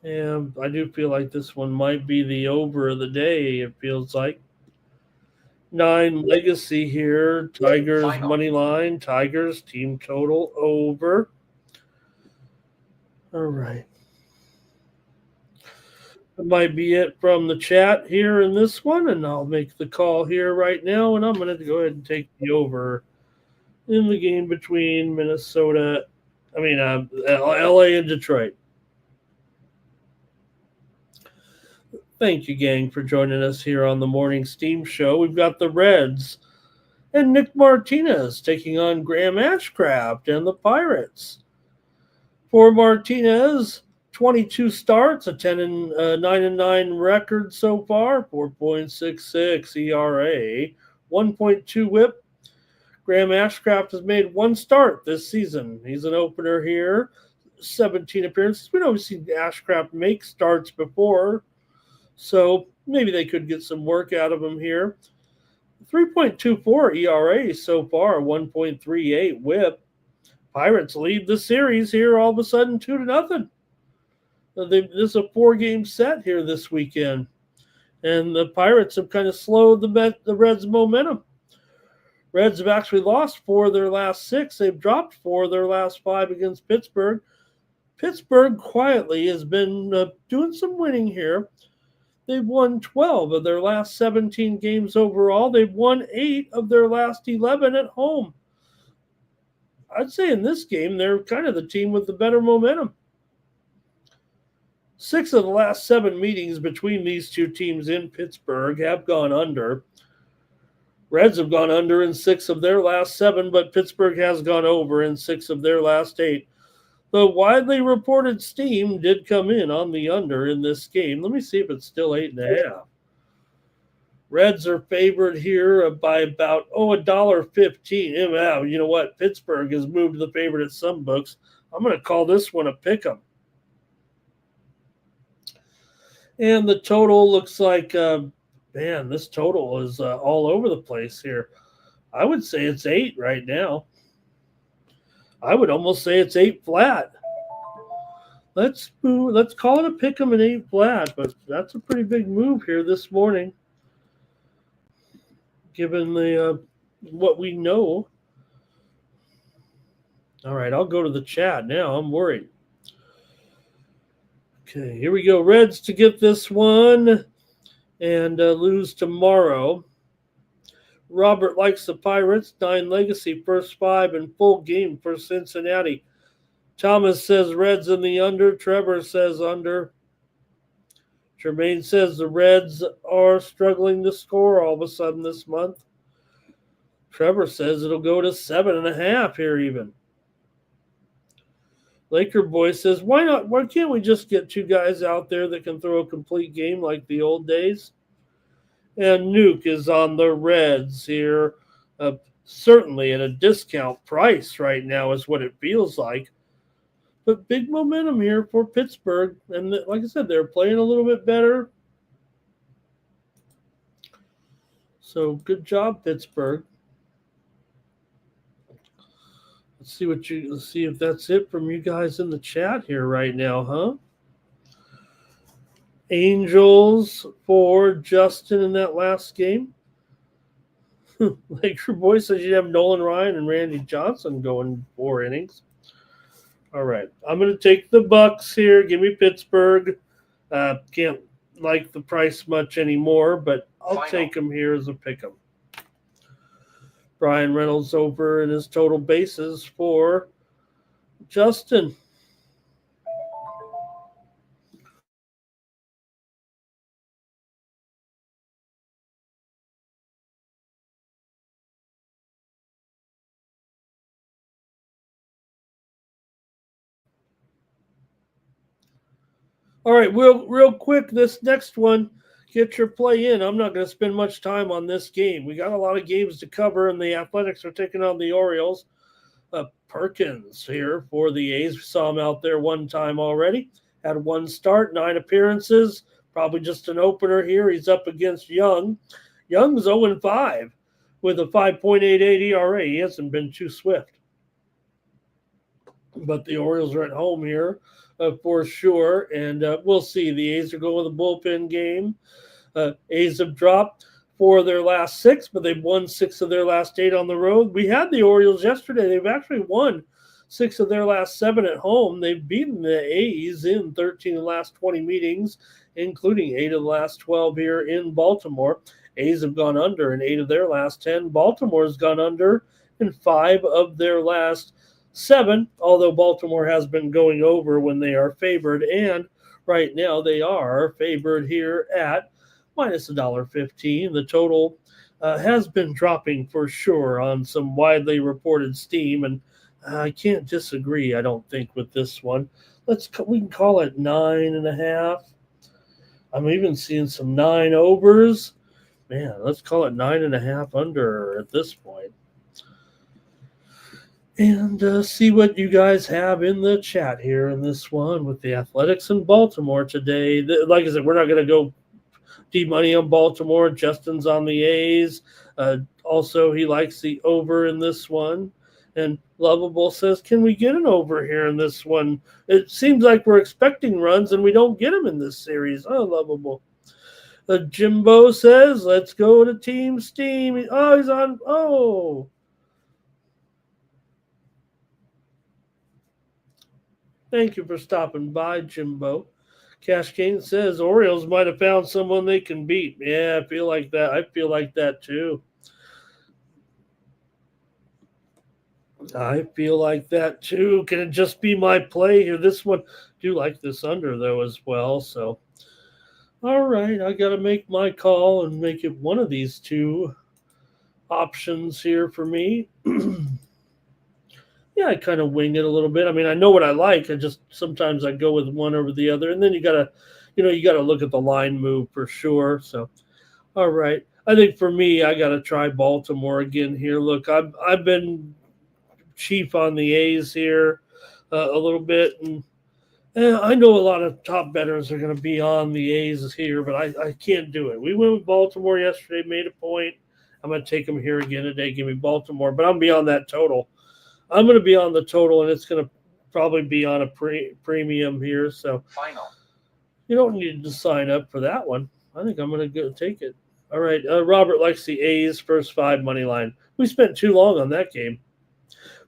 And I do feel like this one might be the over of the day, it feels like. 9 legacy here. Tigers money line. Tigers team total over. All right. That might be it from the chat here in this one, and I'll make the call here right now, and I'm going to go ahead and take the over in the game between LA and Detroit. Thank you, gang, for joining us here on the Morning Steam Show. We've got the Reds and Nick Martinez taking on Graham Ashcraft and the Pirates. For Martinez, 22 starts, a 9-9 record so far, 4.66 ERA, 1.2 whip. Graham Ashcraft has made one start this season. He's an opener here, 17 appearances. We know we've seen Ashcraft make starts before, so maybe they could get some work out of him here. 3.24 ERA so far, 1.38 whip. Pirates lead the series here all of a sudden 2-0. This is a 4-game set here this weekend, and the Pirates have kind of slowed the Reds' momentum. Reds have actually lost 4 of their last 6. They've dropped 4 of their last 5 against Pittsburgh. Pittsburgh quietly has been doing some winning here. They've won 12 of their last 17 games overall. They've won 8 of their last 11 at home. I'd say in this game, they're kind of the team with the better momentum. 6 of the last 7 meetings between these two teams in Pittsburgh have gone under. Reds have gone under in 6 of their last 7, but Pittsburgh has gone over in 6 of their last 8. The widely reported steam did come in on the under in this game. Let me see if it's still 8.5. Reds are favored here by about $1.15. Wow, you know what? Pittsburgh has moved the favorite at some books. I'm going to call this one a pick'em. And the total looks like, this total is all over the place here. I would say it's 8 right now. I would almost say it's 8 flat. Let's call it a pick'em and 8 flat, but that's a pretty big move here this morning, given the what we know. All right, I'll go to the chat now. I'm worried. Okay, here we go. Reds to get this one and lose tomorrow. Robert likes the Pirates. 9 legacy, first 5 in full game for Cincinnati. Thomas says Reds in the under. Trevor says under. Jermaine says the Reds are struggling to score all of a sudden this month. Trevor says it'll go to 7.5 here even. Laker Boy says, why not? Why can't we just get 2 guys out there that can throw a complete game like the old days? And Nuke is on the Reds here. Certainly at a discount price right now is what it feels like. But big momentum here for Pittsburgh. And like I said, they're playing a little bit better. So good job, Pittsburgh. Let's see if that's it from you guys in the chat here right now, huh? Angels for Justin in that last game. Laker Boy says you'd have Nolan Ryan and Randy Johnson going 4 innings. All right, I'm going to take the Bucks here. Give me Pittsburgh. Can't like the price much anymore, but I'll take them here as a pick'em. Brian Reynolds over in his total bases for Justin. All right, real quick, this next one, get your play in. I'm not going to spend much time on this game. We got a lot of games to cover, and the Athletics are taking on the Orioles. Perkins here for the A's. We saw him out there one time already. Had 1 start, 9 appearances. Probably just an opener here. He's up against Young. Young's 0-5 with a 5.88 ERA. He hasn't been too swift. But the Orioles are at home here. For sure, and we'll see. The A's are going with a bullpen game. A's have dropped 4 of their last 6, but they've won 6 of their last 8 on the road. We had the Orioles yesterday. They've actually won 6 of their last 7 at home. They've beaten the A's in 13 of the last 20 meetings, including 8 of the last 12 here in Baltimore. A's have gone under in 8 of their last 10. Baltimore's gone under in 5 of their last 7, although Baltimore has been going over when they are favored, and right now they are favored here at minus $1.15. The total has been dropping for sure on some widely reported steam, and I can't disagree, I don't think, with this one. We can call it 9.5. I'm even seeing some 9 overs, Man, let's call it 9.5 under at this point. And see what you guys have in the chat here in this one with the Athletics in Baltimore today. Like I said, we're not going to go deep money on Baltimore. Justin's on the A's. Also, he likes the over in this one. And Lovable says, can we get an over here in this one? It seems like we're expecting runs and we don't get them in this series. Oh, Lovable. Jimbo says, let's go to Team Steam. Oh, he's on. Oh. Thank you for stopping by, Jimbo. Cash Kane says Orioles might have found someone they can beat. Yeah, I feel like that. I feel like that too. I feel like that too. Can it just be my play here? This one, do like this under though as well. So, all right, I got to make my call and make it one of these two options here for me. Yeah, I kind of wing it a little bit. I mean, I know what I like. I just sometimes I go with one over the other, and then you gotta look at the line move for sure. So, all right, I think for me, I gotta try Baltimore again here. Look, I've been cheap on the A's here a little bit, and I know a lot of top bettors are going to be on the A's here, but I can't do it. We went with Baltimore yesterday, made a point. I'm going to take them here again today. Give me Baltimore, but I'm beyond that total. I'm going to be on the total, and it's going to probably be on a premium here. So Final. You don't need to sign up for that one. I think I'm going to go take it. All right. Robert likes the A's first 5 money line. We spent too long on that game.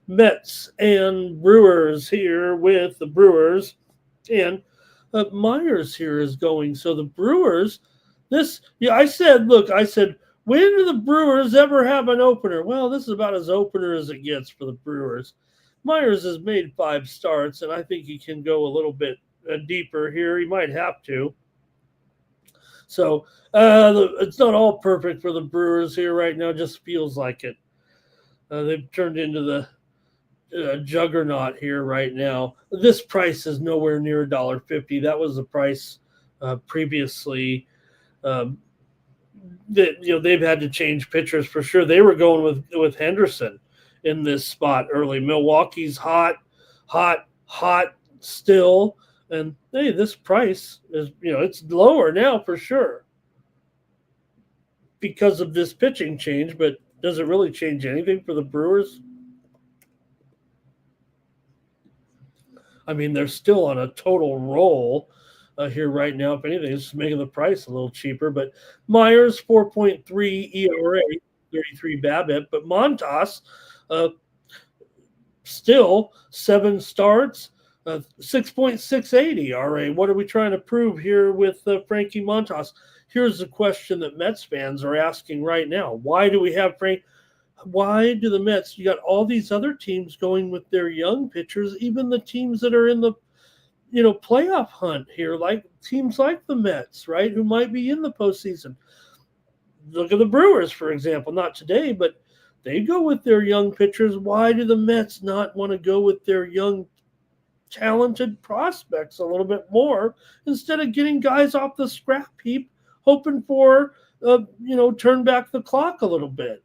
Mets and Brewers here with the Brewers. And Myers here is going. So the Brewers, I said, when do the Brewers ever have an opener? Well, this is about as opener as it gets for the Brewers. Myers has made 5 starts, and I think he can go a little bit deeper here. He might have to. So it's not all perfect for the Brewers here right now. It just feels like it. They've turned into the juggernaut here right now. This price is nowhere near $1.50. That was the price previously. They've had to change pitchers for sure. They were going with Henderson in this spot early. Milwaukee's hot still, and hey, this price is it's lower now for sure because of this pitching change. But does it really change anything for the Brewers? I mean, they're still on a total roll here right now. If anything, it's making the price a little cheaper. But Myers, 4.3 ERA, 33 BABIP. But Montas, still 7 starts, 6.68 ERA. What are we trying to prove here with Frankie Montas? Here's the question that Mets fans are asking right now. Why do we have Frank? Why do the Mets, you got all these other teams going with their young pitchers, even the teams that are in the playoff hunt here, like teams like the Mets, right, who might be in the postseason. Look at the Brewers, for example, not today, but they go with their young pitchers. Why do the Mets not want to go with their young, talented prospects a little bit more instead of getting guys off the scrap heap, hoping for, turn back the clock a little bit?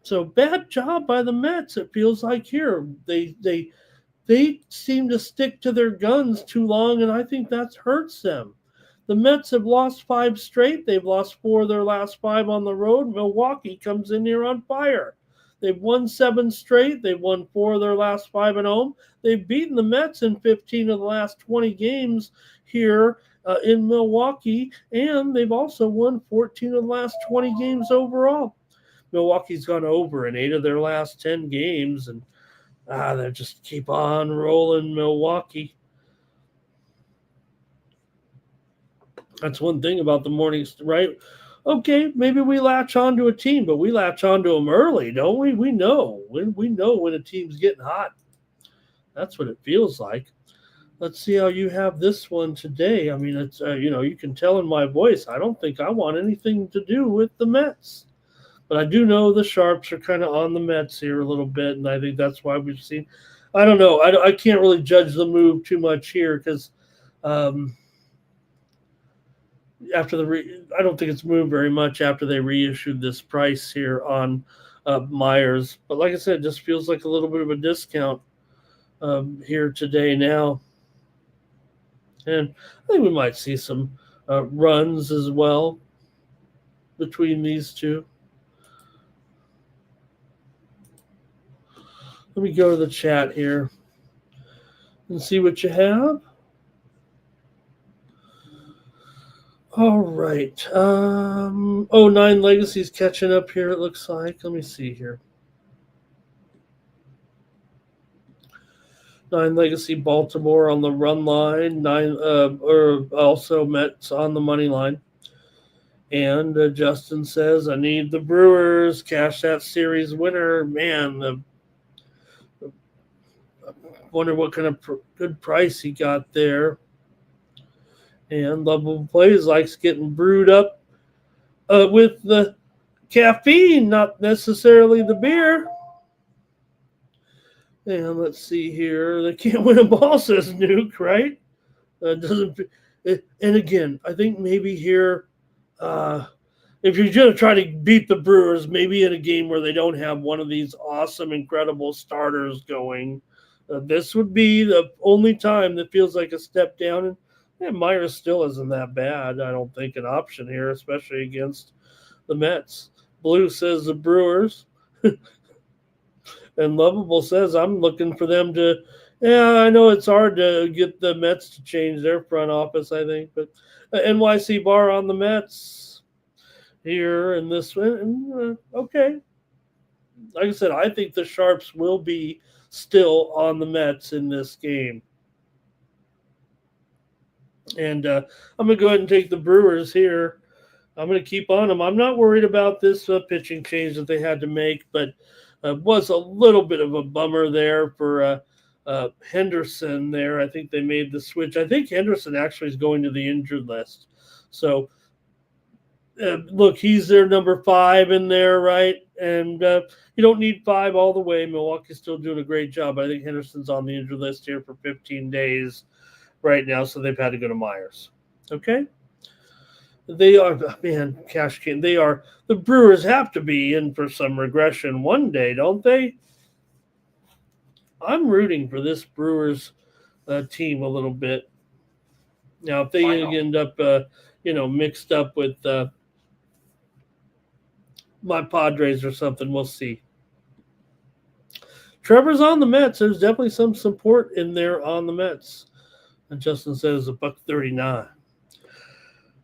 So bad job by the Mets, it feels like here. They seem to stick to their guns too long, and I think that hurts them. The Mets have lost 5 straight. They've lost 4 of their last 5 on the road. Milwaukee comes in here on fire. They've won 7 straight. They've won 4 of their last 5 at home. They've beaten the Mets in 15 of the last 20 games here in Milwaukee, and they've also won 14 of the last 20 games overall. Milwaukee's gone over in 8 of their last 10 games, and they just keep on rolling, Milwaukee. That's one thing about the mornings, right? Okay, maybe we latch onto a team, but we latch onto them early, don't we? We know. We know when a team's getting hot. That's what it feels like. Let's see how you have this one today. I mean, it's you can tell in my voice, I don't think I want anything to do with the Mets. But I do know the Sharps are kind of on the Mets here a little bit, and I think that's why we've seen – I don't know. I can't really judge the move too much here because I don't think it's moved very much after they reissued this price here on Myers. But like I said, it just feels like a little bit of a discount here today now. And I think we might see some runs as well between these two. Let me go to the chat here and see what you have. All right. 9 Legacy's catching up here, it looks like. Let me see here. 9 Legacy Baltimore on the run line. Also Mets on the money line. And Justin says, I need the Brewers. Cash that series winner. Man, I wonder what kind of good price he got there. And Lovable Plays likes getting brewed up with the caffeine, not necessarily the beer. And let's see here. They can't win a ball, says Nuke, right? And again, I think maybe here, if you're going to try to beat the Brewers, maybe in a game where they don't have one of these awesome, incredible starters going, this would be the only time that feels like a step down. And Myers still isn't that bad, I don't think, an option here, especially against the Mets. Blue says the Brewers. And Lovable says, I'm looking for them to, I know it's hard to get the Mets to change their front office, I think. But NYC Bar on the Mets here in this one. Okay. Like I said, I think the Sharps will be still on the Mets in this game. And I'm going to go ahead and take the Brewers here. I'm going to keep on them. I'm not worried about this pitching change that they had to make, but was a little bit of a bummer there for Henderson there. I think they made the switch. I think Henderson actually is going to the injured list. So, look, he's their number 5 in there, right? And you don't need 5 all the way. Milwaukee's still doing a great job. I think Henderson's on the injured list here for 15 days right now, so they've had to go to Myers. Okay? They are, man, cash can. They are, the Brewers have to be in for some regression one day, don't they? I'm rooting for this Brewers team a little bit. Now, if they end up, mixed up with my Padres or something, we'll see. Trevor's on the Mets. There's definitely some support in there on the Mets. And Justin says $1.39.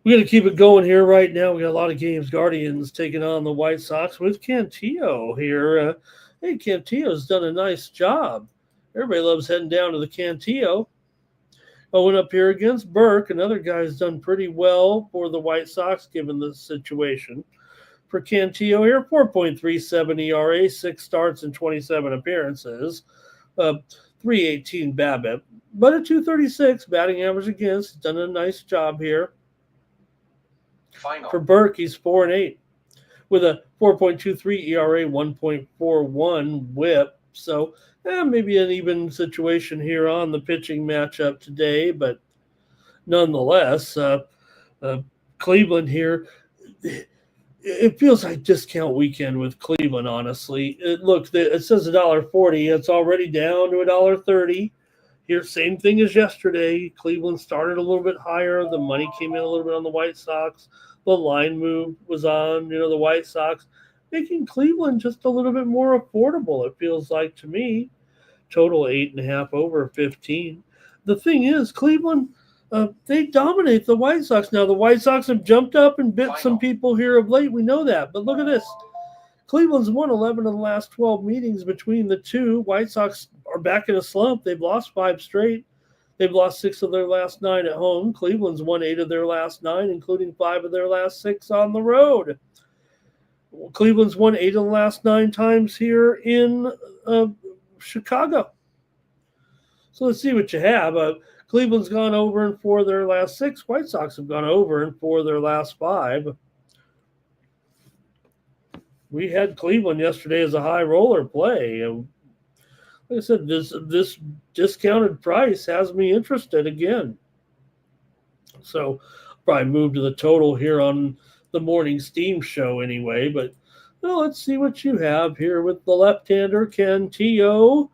We're going to keep it going here right now. We got a lot of games. Guardians taking on the White Sox with Cantillo here. Hey, Cantillo's done a nice job. Everybody loves heading down to the Cantillo. I went up here against Burke. Another guy's done pretty well for the White Sox given the situation. For Cantillo here, 4.37 ERA, 6 starts and 27 appearances. 318 BABIP, but a 236 batting average against. Done a nice job here. Final. For Burke, he's 4-8 with a 4.23 ERA, 1.41 WHIP. So maybe an even situation here on the pitching matchup today, but nonetheless, Cleveland here. It feels like discount weekend with Cleveland, honestly. It says $1.40. It's already down to $1.30. Here, same thing as yesterday. Cleveland started a little bit higher. The money came in a little bit on the White Sox. The line move was on, the White Sox, making Cleveland just a little bit more affordable, it feels like to me. Total 8.5 over 15. The thing is, Cleveland, they dominate the White Sox. Now, the White Sox have jumped up and bit some people here of late. We know that. But look at this. Cleveland's won 11 of the last 12 meetings between the two. White Sox are back in a slump. They've lost 5 straight. They've lost 6 of their last 9 at home. Cleveland's won 8 of their last 9, including 5 of their last 6 on the road. Cleveland's won 8 of the last 9 times here in Chicago. So let's see what you have. Cleveland's gone over in 4 of their last 6. White Sox have gone over in 4 of their last 5. We had Cleveland yesterday as a high roller play. Like I said, this discounted price has me interested again. So Probably move to the total here on the morning steam show anyway. But well, let's see what you have here with the left-hander, Ken T.O.,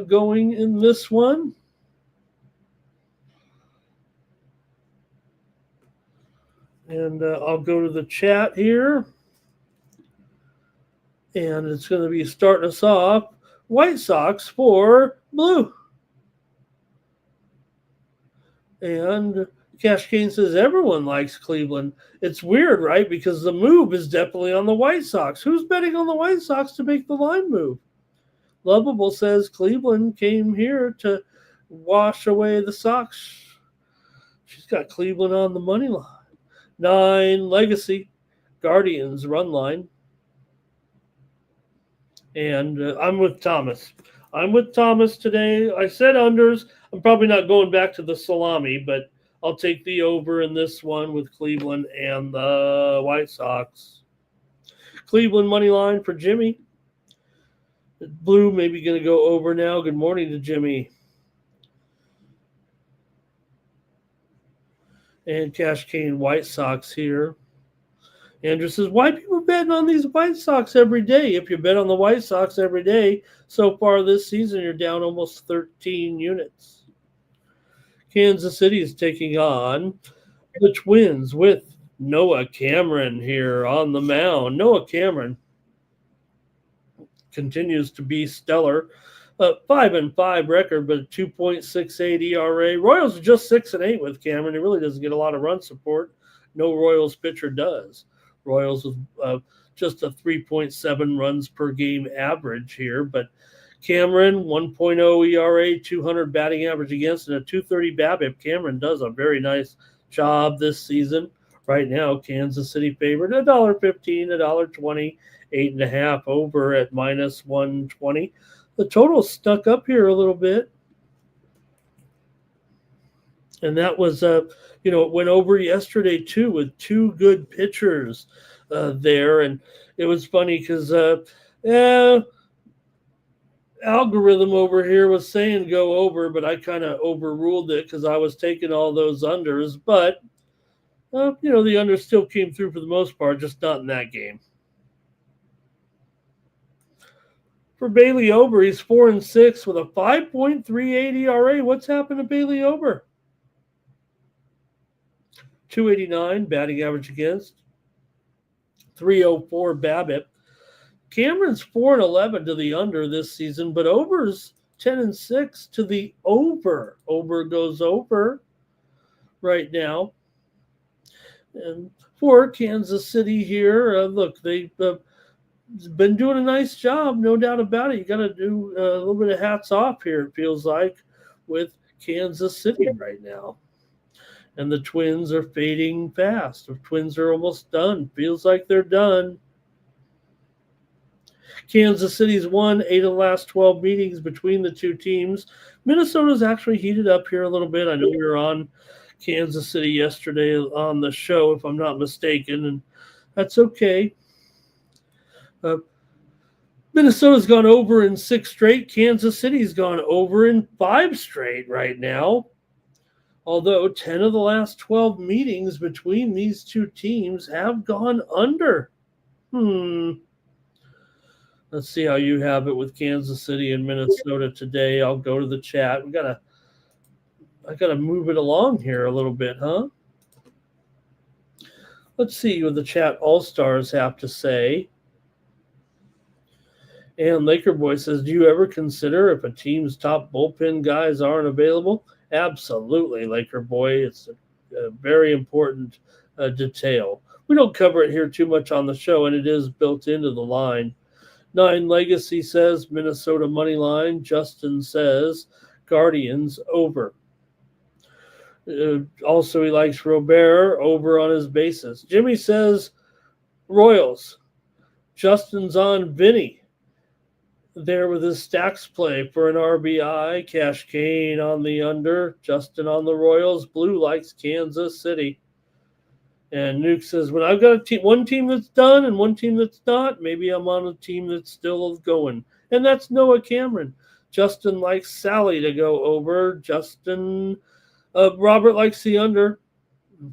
going in this one. And I'll go to the chat here. And it's going to be starting us off. White Sox for blue. And Cash Kane says everyone likes Cleveland. It's weird, right? Because the move is definitely on the White Sox. Who's betting on the White Sox to make the line move? Lovable says Cleveland came here to wash away the Sox. She's got Cleveland on the money line. 9 Legacy, Guardians run line. And I'm with Thomas. I'm with Thomas today. I said unders. I'm probably not going back to the salami, but I'll take the over in this one with Cleveland and the White Sox. Cleveland money line for Jimmy. Blue maybe going to go over now. Good morning to Jimmy. And Cash Kane White Sox here. Andrew says, why people betting on these White Sox every day? If you bet on the White Sox every day, so far this season, you're down almost 13 units. Kansas City is taking on the Twins with Noah Cameron here on the mound. Noah Cameron continues to be stellar. 5-5 record, but a 2.68 ERA. Royals are just 6-8 with Cameron. He really doesn't get a lot of run support. No Royals pitcher does. Royals with just a 3.7 runs per game average here, but Cameron 1.0 ERA, 200 batting average against, and a 230 BABIP. Cameron does a very nice job this season. Right now, Kansas City favored $1.15, $1.20, 8.5 over at -120. The total stuck up here a little bit. And that was, it went over yesterday too with 2 good pitchers there. And it was funny because algorithm over here was saying go over, but I kind of overruled it because I was taking all those unders. But, the unders still came through for the most part, just not in that game. For Bailey Ober, he's 4-6 with a 5.38 ERA. What's happened to Bailey Ober? 289 batting average against, 304 BABIP. Cameron's 4-11 to the under this season, but Ober's 10-6 to the over. Ober goes over right now. And for Kansas City here, look, they've been doing a nice job, no doubt about it. You got to do a little bit of hats off here, it feels like, with Kansas City right now. And the Twins are fading fast. The Twins are almost done. Feels like they're done. Kansas City's won 8 of the last 12 meetings between the two teams. Minnesota's actually heated up here a little bit. I know we were on Kansas City yesterday on the show, if I'm not mistaken, and that's okay. Minnesota's gone over in 6 straight. Kansas City's gone over in 5 straight right now. Although 10 of the last 12 meetings between these two teams have gone under. Let's see how you have it with Kansas City and Minnesota today. I'll go to the chat. I gotta move it along here a little bit, huh? Let's see what the chat all-stars have to say. And Laker Boy says, do you ever consider if a team's top bullpen guys aren't available? Absolutely, Laker Boy. It's a very important detail. We don't cover it here too much on the show, and it is built into the line. 9 Legacy says Minnesota money line. Justin says Guardians over. Also, he likes Robert over on his bases. Jimmy says Royals. Justin's on Vinny there with his stacks play for an RBI. Cash Kane on the under. Justin on the Royals. Blue likes Kansas City. And Nuke says, when I've got one team that's done and one team that's not, maybe I'm on a team that's still going. And that's Noah Cameron. Justin likes Sally to go over. Robert likes the under.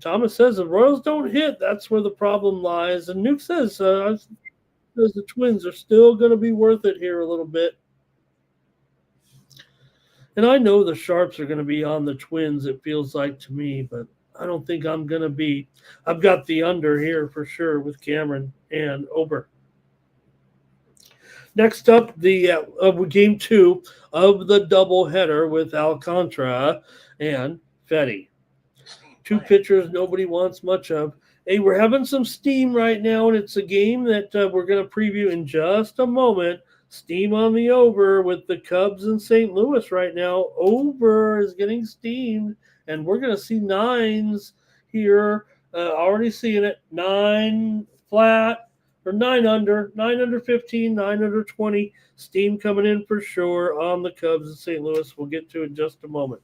Thomas says the Royals don't hit. That's where the problem lies. And Nuke says the Twins are still going to be worth it here a little bit. And I know the Sharps are going to be on the Twins, it feels like to me, but I don't think I'm going to be. I've got the under here for sure with Cameron and Ober. Next up, the game 2 of the doubleheader with Alcantara and Fetty. 2 pitchers nobody wants much of. Hey, we're having some steam right now, and it's a game that we're going to preview in just a moment. Steam on the over with the Cubs in St. Louis right now. Over is getting steamed, and we're going to see 9s here. Already seeing it. 9 flat or 9 under 15, 9 under 20. Steam coming in for sure on the Cubs in St. Louis. We'll get to it in just a moment.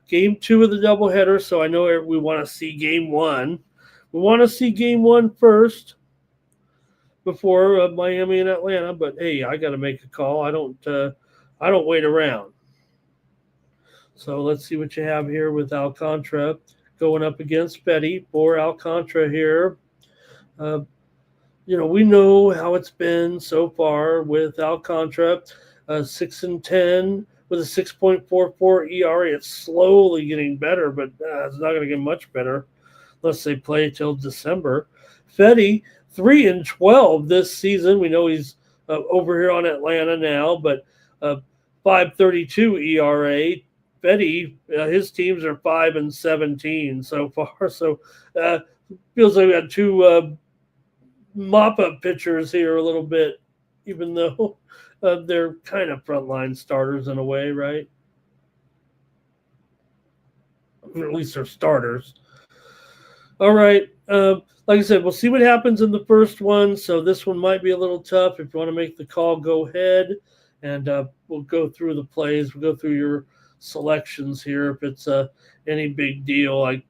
Game 2 of the doubleheader, so I know we want to see game 1. We want to see game 1 first before Miami and Atlanta, but hey, I got to make a call. I don't wait around. So let's see what you have here with Alcantara going up against Fetty for Alcantara here. We know how it's been so far with Alcantara, 6-10 with a 6.44 ERA. It's slowly getting better, but it's not going to get much better unless they play till December. Fetty, 3-12 this season. We know he's over here on Atlanta now, but 5.32 ERA. Fetty, his teams are 5-17 so far. So feels like we had 2 mop-up pitchers here a little bit, even though they're kind of frontline starters in a way, right? Or at least they're starters. All right. Like I said, we'll see what happens in the first one. So this one might be a little tough. If you want to make the call, go ahead. And we'll go through the plays. We'll go through your selections here. If it's any big deal,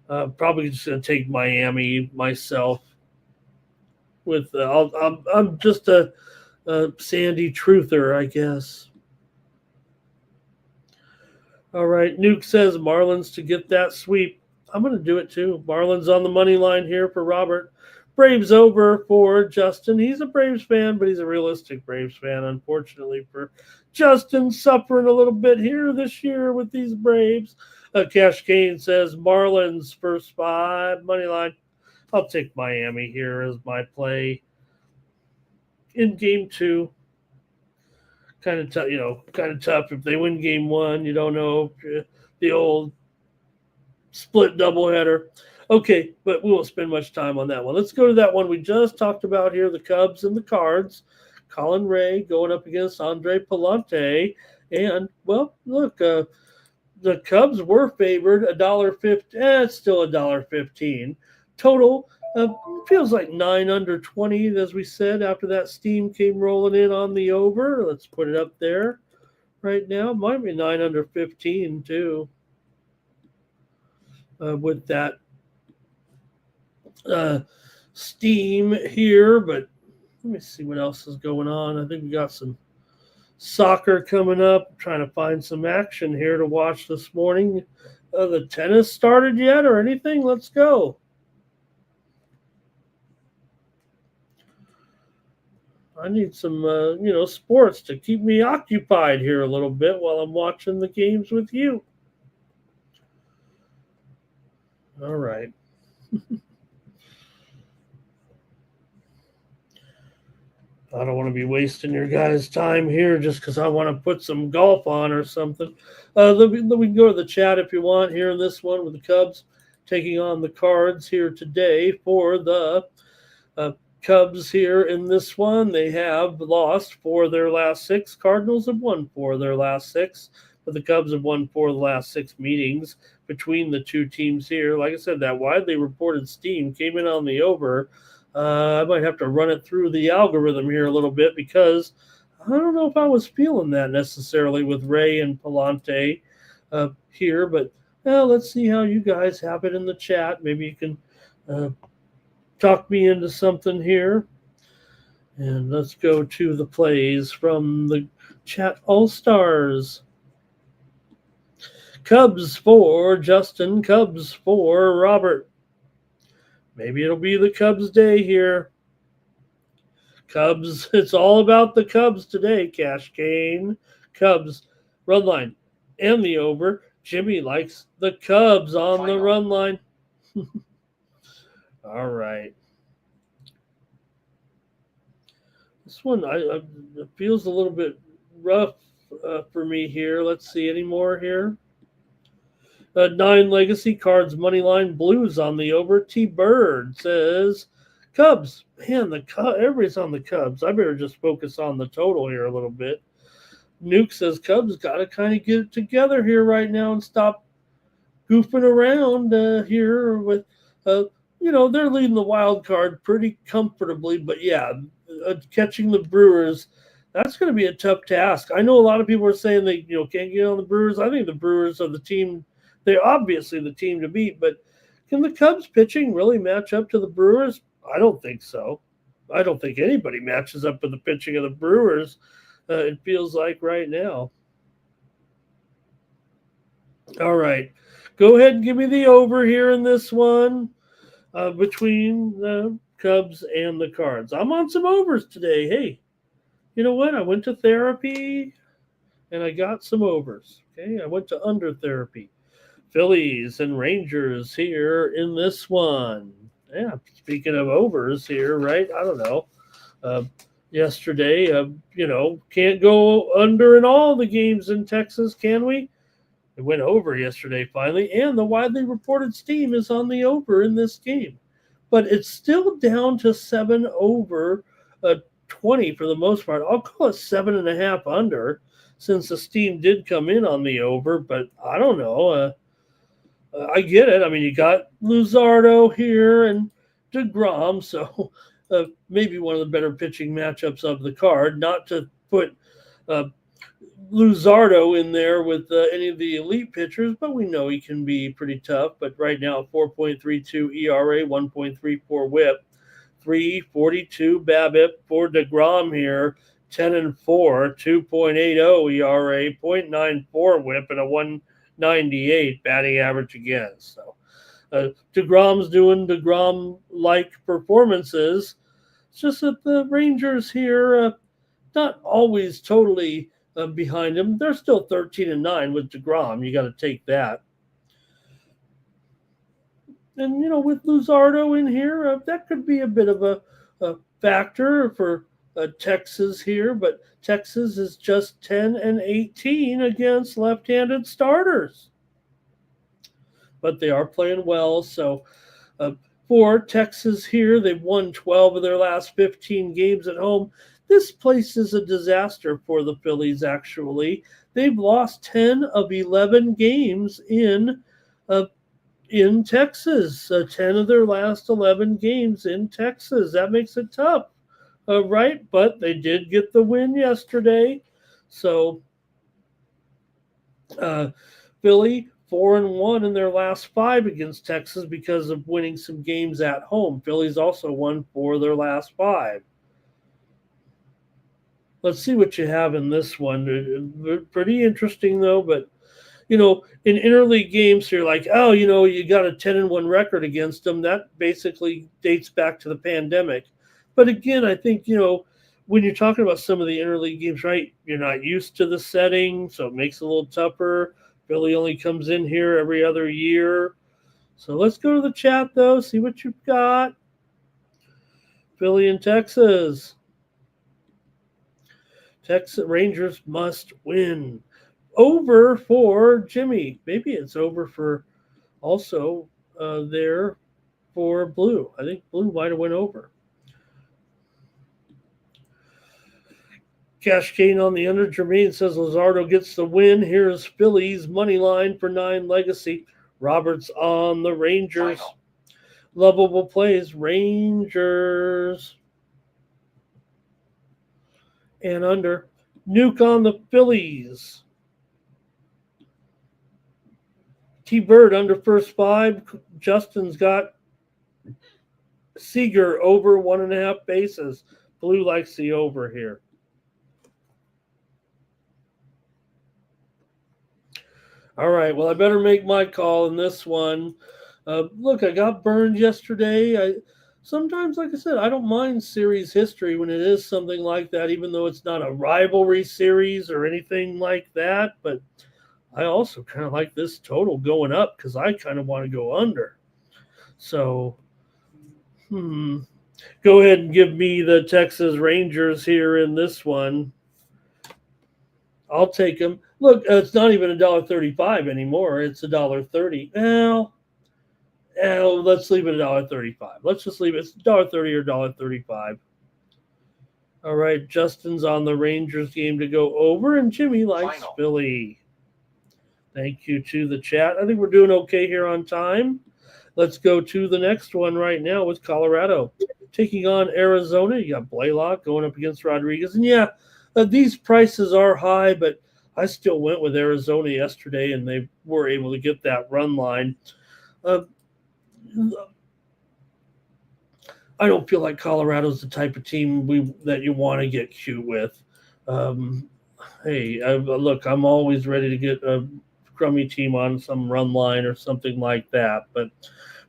probably just going to take Miami myself. With I'm just a Sandy truther, I guess. All right, Nuke says Marlins to get that sweep. I'm going to do it too. Marlins on the money line here for Robert. Braves over for Justin. He's a Braves fan, but he's a realistic Braves fan, unfortunately for Justin, suffering a little bit here this year with these Braves. Cash Kane says Marlins first 5 money line. I'll take Miami here as my play in game 2. Kind of tough. If they win game 1, you don't know the old split doubleheader. Okay, but we won't spend much time on that one. Let's go to that one we just talked about here, the Cubs and the Cards. Colin Ray going up against Andre Palante. And, well, look, the Cubs were favored $1.50. It's still $1.15. Total feels like 9 under 20, as we said, after that steam came rolling in on the over. Let's put it up there right now. Might be 9 under 15, too, with that steam here. But let me see what else is going on. I think we got some soccer coming up. I'm trying to find some action here to watch this morning. The tennis started yet or anything? Let's go. I need some, sports to keep me occupied here a little bit while I'm watching the games with you. All right. I don't want to be wasting your guys' time here just because I want to put some golf on or something. We can go to the chat if you want here in this one with the Cubs taking on the Cards here today for the Cubs here in this one. They have lost 4 of their last 6. Cardinals have won 4 of their last 6. But the Cubs have won 4 of the last 6 meetings between the two teams here. Like I said, that widely reported steam came in on the over. I might have to run it through the algorithm here a little bit because I don't know if I was feeling that necessarily with Ray and Palante here. But let's see how you guys have it in the chat. Maybe you can talk me into something here. And let's go to the plays from the chat all-stars. Cubs for Justin, Cubs for Robert. Maybe it'll be the Cubs day here. Cubs, it's all about the Cubs today. Cash Kane, Cubs, run line, and the over. Jimmy likes the Cubs on the run line. All right. This one it feels a little bit rough for me here. Let's see, any more here? 9 Legacy Cards money line, Blues on the over. T Bird says Cubs. Man, everybody's on the Cubs. I better just focus on the total here a little bit. Nuke says Cubs got to kind of get it together here right now and stop goofing around here with, they're leading the wild card pretty comfortably. But yeah, catching the Brewers, that's going to be a tough task. I know a lot of people are saying they can't get on the Brewers. I think the Brewers are the team. They're obviously the team to beat, but can the Cubs pitching really match up to the Brewers? I don't think so. I don't think anybody matches up with the pitching of the Brewers, it feels like right now. All right. Go ahead and give me the over here in this one between the Cubs and the Cards. I'm on some overs today. Hey, you know what? I went to therapy and I got some overs. Okay, I went to under therapy. Phillies and Rangers here in this one. Yeah, speaking of overs here, right? I don't know. Yesterday, can't go under in all the games in Texas, can we? It went over yesterday finally, and the widely reported steam is on the over in this game. But it's still down to 7 over 20 for the most part. I'll call it 7.5 under since the steam did come in on the over, but I don't know. I get it. I mean, you got Luzardo here and DeGrom, so maybe one of the better pitching matchups of the card. Not to put Luzardo in there with any of the elite pitchers, but we know he can be pretty tough. But right now, 4.32 ERA, 1.34 WHIP, 3.42 BABIP for DeGrom here, 10-4, 2.80 ERA, 0.94 WHIP, and a 198 batting average against. So DeGrom's doing DeGrom-like performances. It's just that the Rangers here, not always totally behind him. They're still 13-9 with DeGrom. You got to take that. And, with Luzardo in here, that could be a bit of a factor for Texas here. But Texas is just 10-18 against left-handed starters. But they are playing well. So for Texas here, they've won 12 of their last 15 games at home. This place is a disaster for the Phillies, actually. They've lost 10 of 11 games in Texas. 10 of their last 11 games in Texas. That makes it tough, right? But they did get the win yesterday. So Philly 4-1 in their last 5 against Texas because of winning some games at home. Philly's also won 4 of their last 5. Let's see what you have in this one. Pretty interesting, though. But, in interleague games, you're like, oh, you got a 10-1 record against them. That basically dates back to the pandemic. But again, I think, when you're talking about some of the interleague games, right, you're not used to the setting, so it makes it a little tougher. Philly only comes in here every other year. So let's go to the chat, though, see what you've got. Philly and Texas. Texas Rangers must win. Over for Jimmy. Maybe it's over for also there for Blue. I think Blue might have went over. Cash Kane on the under. Jermaine says Luzardo gets the win. Here's Phillies money line for 9 Legacy. Roberts on the Rangers. Lovable plays. Rangers. And under. Nuke on the Phillies. T-Bird under first 5. Justin's got Seager over 1.5 bases. Blue likes the over here. All right, well, I better make my call in this one. Look, I got burned yesterday. Sometimes, like I said, I don't mind series history when it is something like that, even though it's not a rivalry series or anything like that. But I also kind of like this total going up because I kind of want to go under. So, go ahead and give me the Texas Rangers here in this one. I'll take them. Look, it's not even $1.35 anymore. It's $1.30. Well, let's leave it $1.35. Let's just leave it. It's $1.30 or $1.35. All right, Justin's on the Rangers game to go over, and Jimmy likes Final. Philly. Thank you to the chat. I think we're doing okay here on time. Let's go to the next one right now with Colorado taking on Arizona. You got Blaylock going up against Rodriguez. And yeah, these prices are high, but I still went with Arizona yesterday, and they were able to get that run line. I don't feel like Colorado's the type of team that you want to get cute with. Look, I'm always ready to get a crummy team on some run line or something like that. But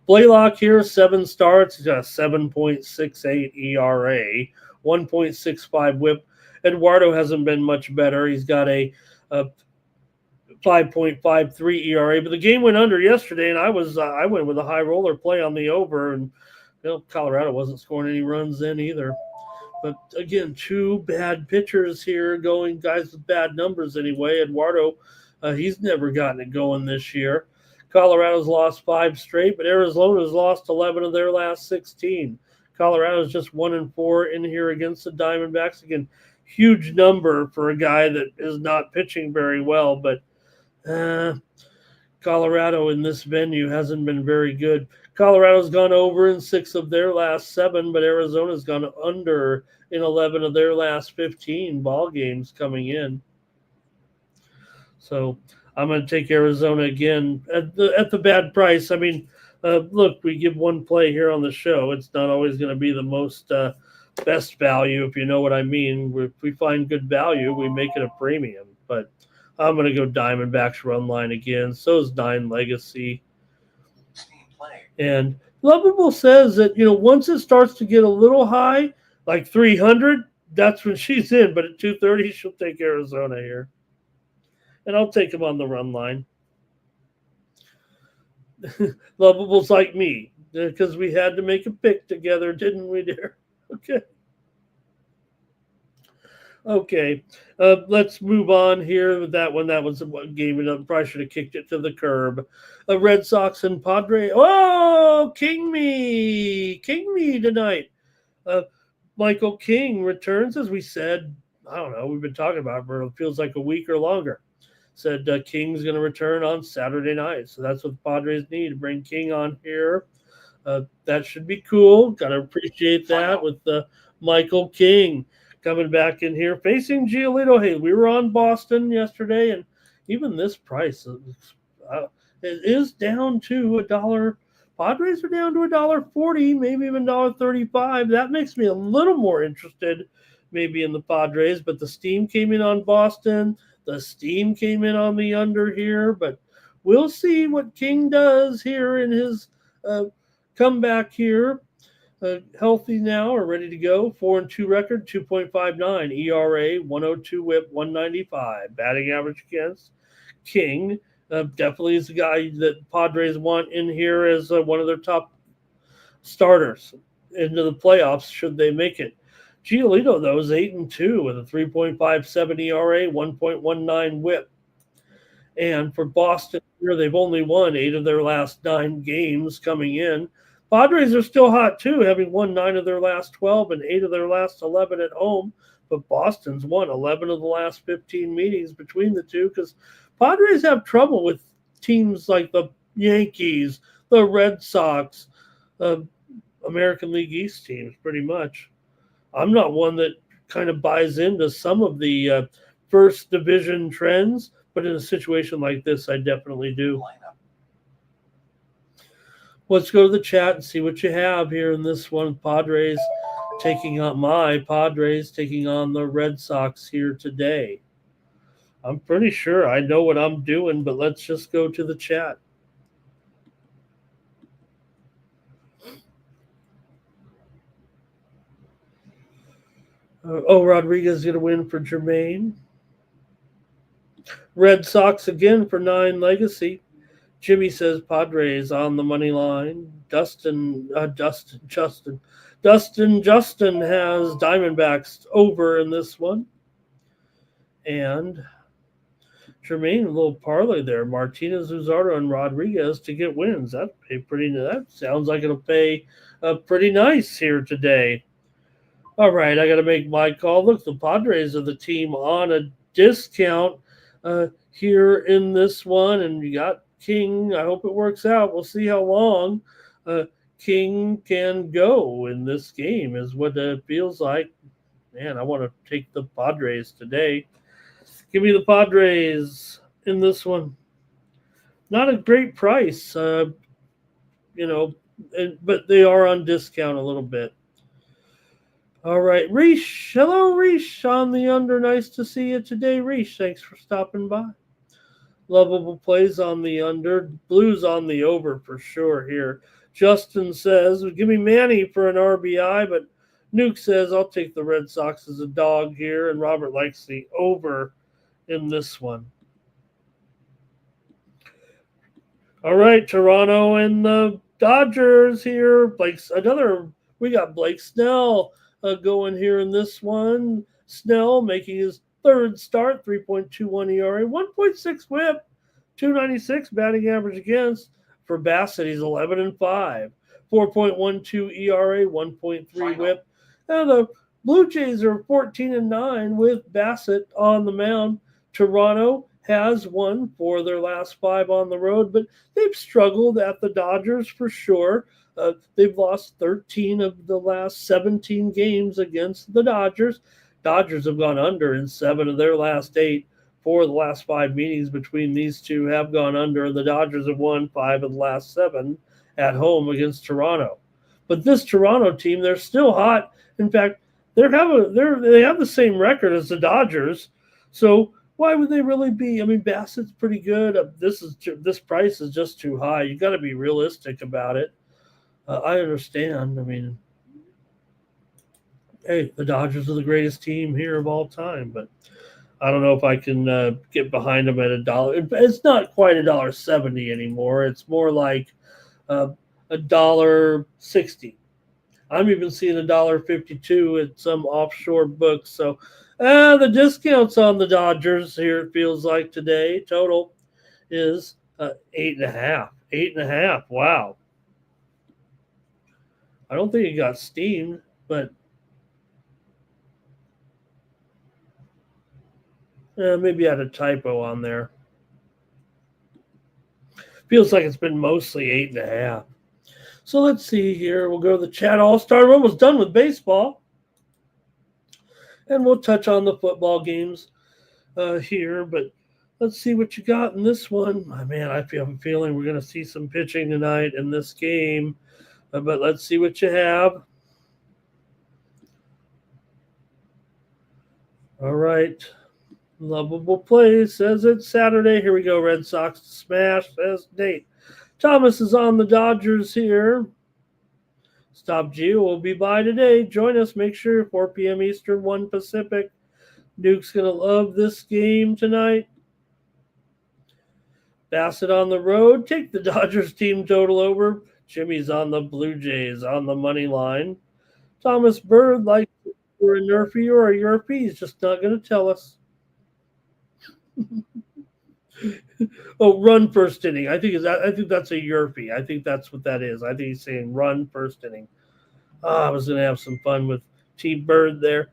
Blaylock here, 7 starts. He's got a 7.68 ERA, 1.65 whip. Eduardo hasn't been much better. He's got a 5.53 ERA. But the game went under yesterday, and I went with a high roller play on the over, and Colorado wasn't scoring any runs then either. But again, 2 bad pitchers here going, guys with bad numbers anyway. Eduardo, he's never gotten it going this year. Colorado's lost 5 straight, but Arizona's lost 11 of their last 16. Colorado's just 1-4 in here against the Diamondbacks. Again, huge number for a guy that is not pitching very well, but Colorado in this venue hasn't been very good. Colorado's gone over in 6 of their last 7, but Arizona's gone under in 11 of their last 15 ball games coming in. So I'm going to take Arizona again at the bad price. I mean, look, we give one play here on the show. It's not always going to be the most best value, if you know what I mean. If we find good value, we make it a premium. But I'm going to go Diamondbacks run line again. So is 9 Legacy. And Lovable says that, once it starts to get a little high, like 300, that's when she's in. But at 230, she'll take Arizona here. And I'll take him on the run line. Lovable's like me, because we had to make a pick together, didn't we, dear? Okay. Let's move on here with that one. That was a game it probably should have kicked it to the curb. Red Sox and Padres. Oh, King me tonight. Michael King returns, as we said. I don't know. We've been talking about it for it feels like a week or longer. Said King's going to return on Saturday night. So that's what the Padres need, to bring King on here. That should be cool. Got to appreciate that with Michael King coming back in here, facing Giolito. Hey, we were on Boston yesterday, and even this price is down to $1. Padres are down to $1.40, maybe even $1.35. That makes me a little more interested maybe in the Padres, but the steam came in on Boston. The steam came in on the under here, but we'll see what King does here in his comeback here. Healthy now or ready to go. 4-2 record, 2.59 ERA, 102 whip, 195 batting average against. King definitely is the guy that Padres want in here as one of their top starters into the playoffs should they make it. Giolito, though, is 8-2 with a 3.57 ERA, 1.19 whip. And for Boston here, they've only won 8 of their last 9 games coming in. Padres are still hot, too, having won 9 of their last 12 and 8 of their last 11 at home. But Boston's won 11 of the last 15 meetings between the two, because Padres have trouble with teams like the Yankees, the Red Sox, American League East teams, pretty much. I'm not one that kind of buys into some of the first division trends, but in a situation like this, I definitely do. Let's go to the chat and see what you have here in this one. Padres taking on the Red Sox here today. I'm pretty sure I know what I'm doing, but let's just go to the chat. Rodriguez is going to win for Jermaine. Red Sox again for 9 legacy. Jimmy says Padres on the money line. Justin has Diamondbacks over in this one. And Jermaine, a little parlay there. Martinez, Luzardo, and Rodriguez to get wins. That sounds like it'll pay pretty nice here today. All right, I got to make my call. Look, the Padres are the team on a discount here in this one, and you got King. I hope it works out. We'll see how long King can go in this game is what it feels like. Man, I want to take the Padres today. Give me the Padres in this one. Not a great price, but they are on discount a little bit. All right, Reesh. Hello, Reesh, on the under. Nice to see you today, Reesh. Thanks for stopping by. Lovable plays on the under. Blues on the over for sure here. Justin says, give me Manny for an RBI, but Nuke says, I'll take the Red Sox as a dog here, and Robert likes the over in this one. All right, Toronto and the Dodgers here. We got Blake Snell going here in this one. Snell making his third start, 3.21 ERA, 1.6 whip, 296 batting average against. For Bassett, he's 11-5, 4.12 ERA, 1.3 whip. And the Blue Jays are 14-9 with Bassett on the mound. Toronto has won 4 of their last 5 on the road, but they've struggled at the Dodgers for sure. They've lost 13 of the last 17 games against the Dodgers. Dodgers have gone under in 7 of their last 8. 4 of the last 5 meetings between these two have gone under. The Dodgers have won 5 of the last 7 at home against Toronto. But this Toronto team, they're still hot. In fact, they have the same record as the Dodgers. So why would they really be? I mean, Bassett's pretty good. This price is just too high. You got to be realistic about it. I understand. I mean, hey, the Dodgers are the greatest team here of all time, but I don't know if I can get behind them at $1. It's not quite $1.70 anymore. It's more like $1.60. I'm even seeing $1.52 at some offshore books. So the discounts on the Dodgers here, it feels like today, total is 8.5. 8.5. Wow. I don't think it got steamed, but maybe I had a typo on there. Feels like it's been mostly 8.5. So let's see here. We'll go to the chat all-star. We're almost done with baseball. And we'll touch on the football games here. But let's see what you got in this one. Oh, man, I have a feeling we're going to see some pitching tonight in this game. But let's see what you have. All right. Lovable plays says it's Saturday. Here we go. Red Sox to smash, says Nate. Thomas is on the Dodgers here. Stop Gio will be by today. Join us. Make sure 4 p.m. Eastern, 1 Pacific. Duke's going to love this game tonight. Bassett on the road. Take the Dodgers team total over. Jimmy's on the Blue Jays on the money line. Thomas Bird, like for a Nerfy or a Yerpy, he's just not going to tell us. Run first inning. I think that's a Yerpy. I think that's what that is. I think he's saying run first inning. I was going to have some fun with T Bird there.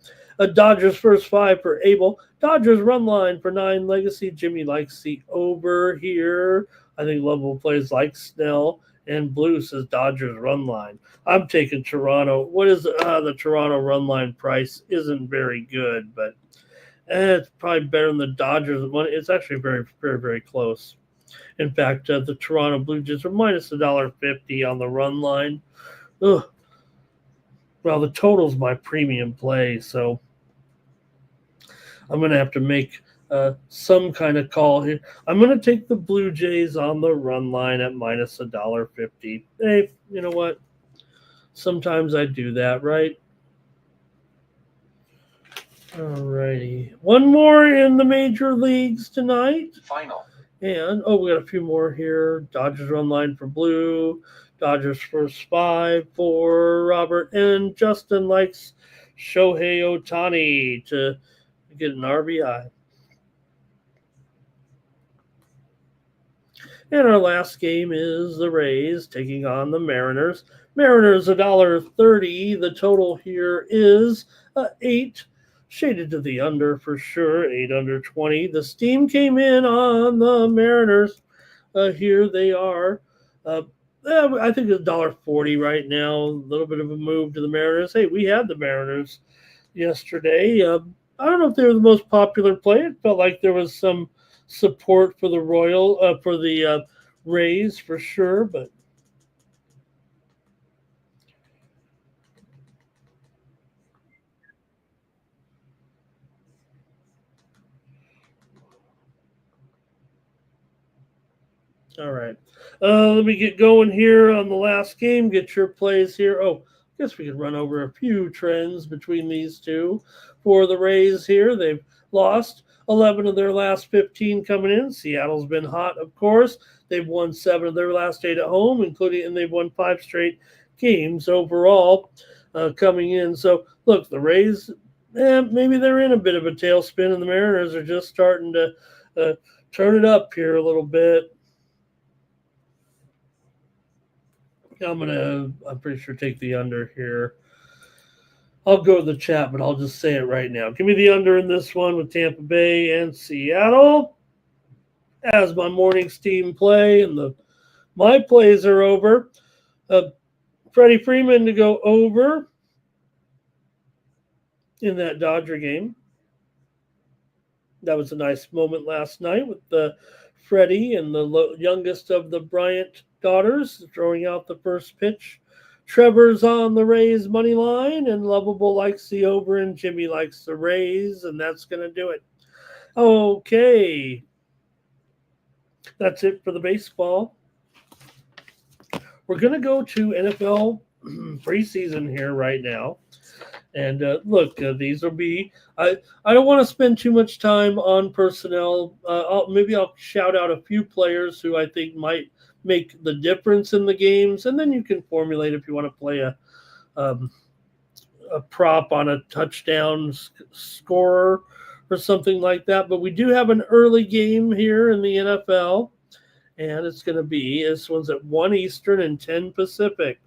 Dodgers first 5 for Abel. Dodgers run line for 9 legacy. Jimmy likes the over here. I think Lovable plays like Snell. And Blue says Dodgers run line. I'm taking Toronto. What is the Toronto run line price? Isn't very good, but it's probably better than the Dodgers. It's actually very, very, very close. In fact, the Toronto Blue Jays are minus $1.50 on the run line. Ugh. Well, the total's my premium play, so I'm going to have to make some kind of call here. I'm going to take the Blue Jays on the run line at minus $1.50. Hey, you know what? Sometimes I do that, right? Alrighty. One more in the major leagues tonight. Final. And, we got a few more here. Dodgers run line for Blue. Dodgers first 5 for Robert. And Justin likes Shohei Ohtani to get an RBI. And our last game is the Rays taking on the Mariners. Mariners $1.30. The total here is 8. Shaded to the under for sure, 8 under 20. The steam came in on the Mariners. Here they are. I think it's $1.40 right now. A little bit of a move to the Mariners. Hey, we had the Mariners yesterday. I don't know if they were the most popular play. It felt like there was some support for the Rays for sure, but all right. Let me get going here on the last game. Get your plays here. I guess we could run over a few trends between these two. For the Rays here, they've lost 11 of their last 15 coming in. Seattle's been hot, of course. They've won 7 of their last 8 at home, and they've won 5 straight games overall coming in. So, look, the Rays, maybe they're in a bit of a tailspin, and the Mariners are just starting to turn it up here a little bit. I'm pretty sure take the under here. I'll go to the chat, but I'll just say it right now. Give me the under in this one with Tampa Bay and Seattle as my morning steam play, and my plays are over. Freddie Freeman to go over in that Dodger game. That was a nice moment last night with Freddie and the youngest of the Bryant daughters throwing out the first pitch. Trevor's on the Rays money line, and Lovable likes the over, and Jimmy likes the Rays, and that's going to do it. Okay. That's it for the baseball. We're going to go to NFL preseason here right now. And look, these will be – I don't want to spend too much time on personnel. Maybe I'll shout out a few players who I think might make the difference in the games, and then you can formulate if you want to play a prop on a touchdown scorer or something like that. But we do have an early game here in the NFL, and it's going to be – this one's at 1 Eastern and 10 Pacific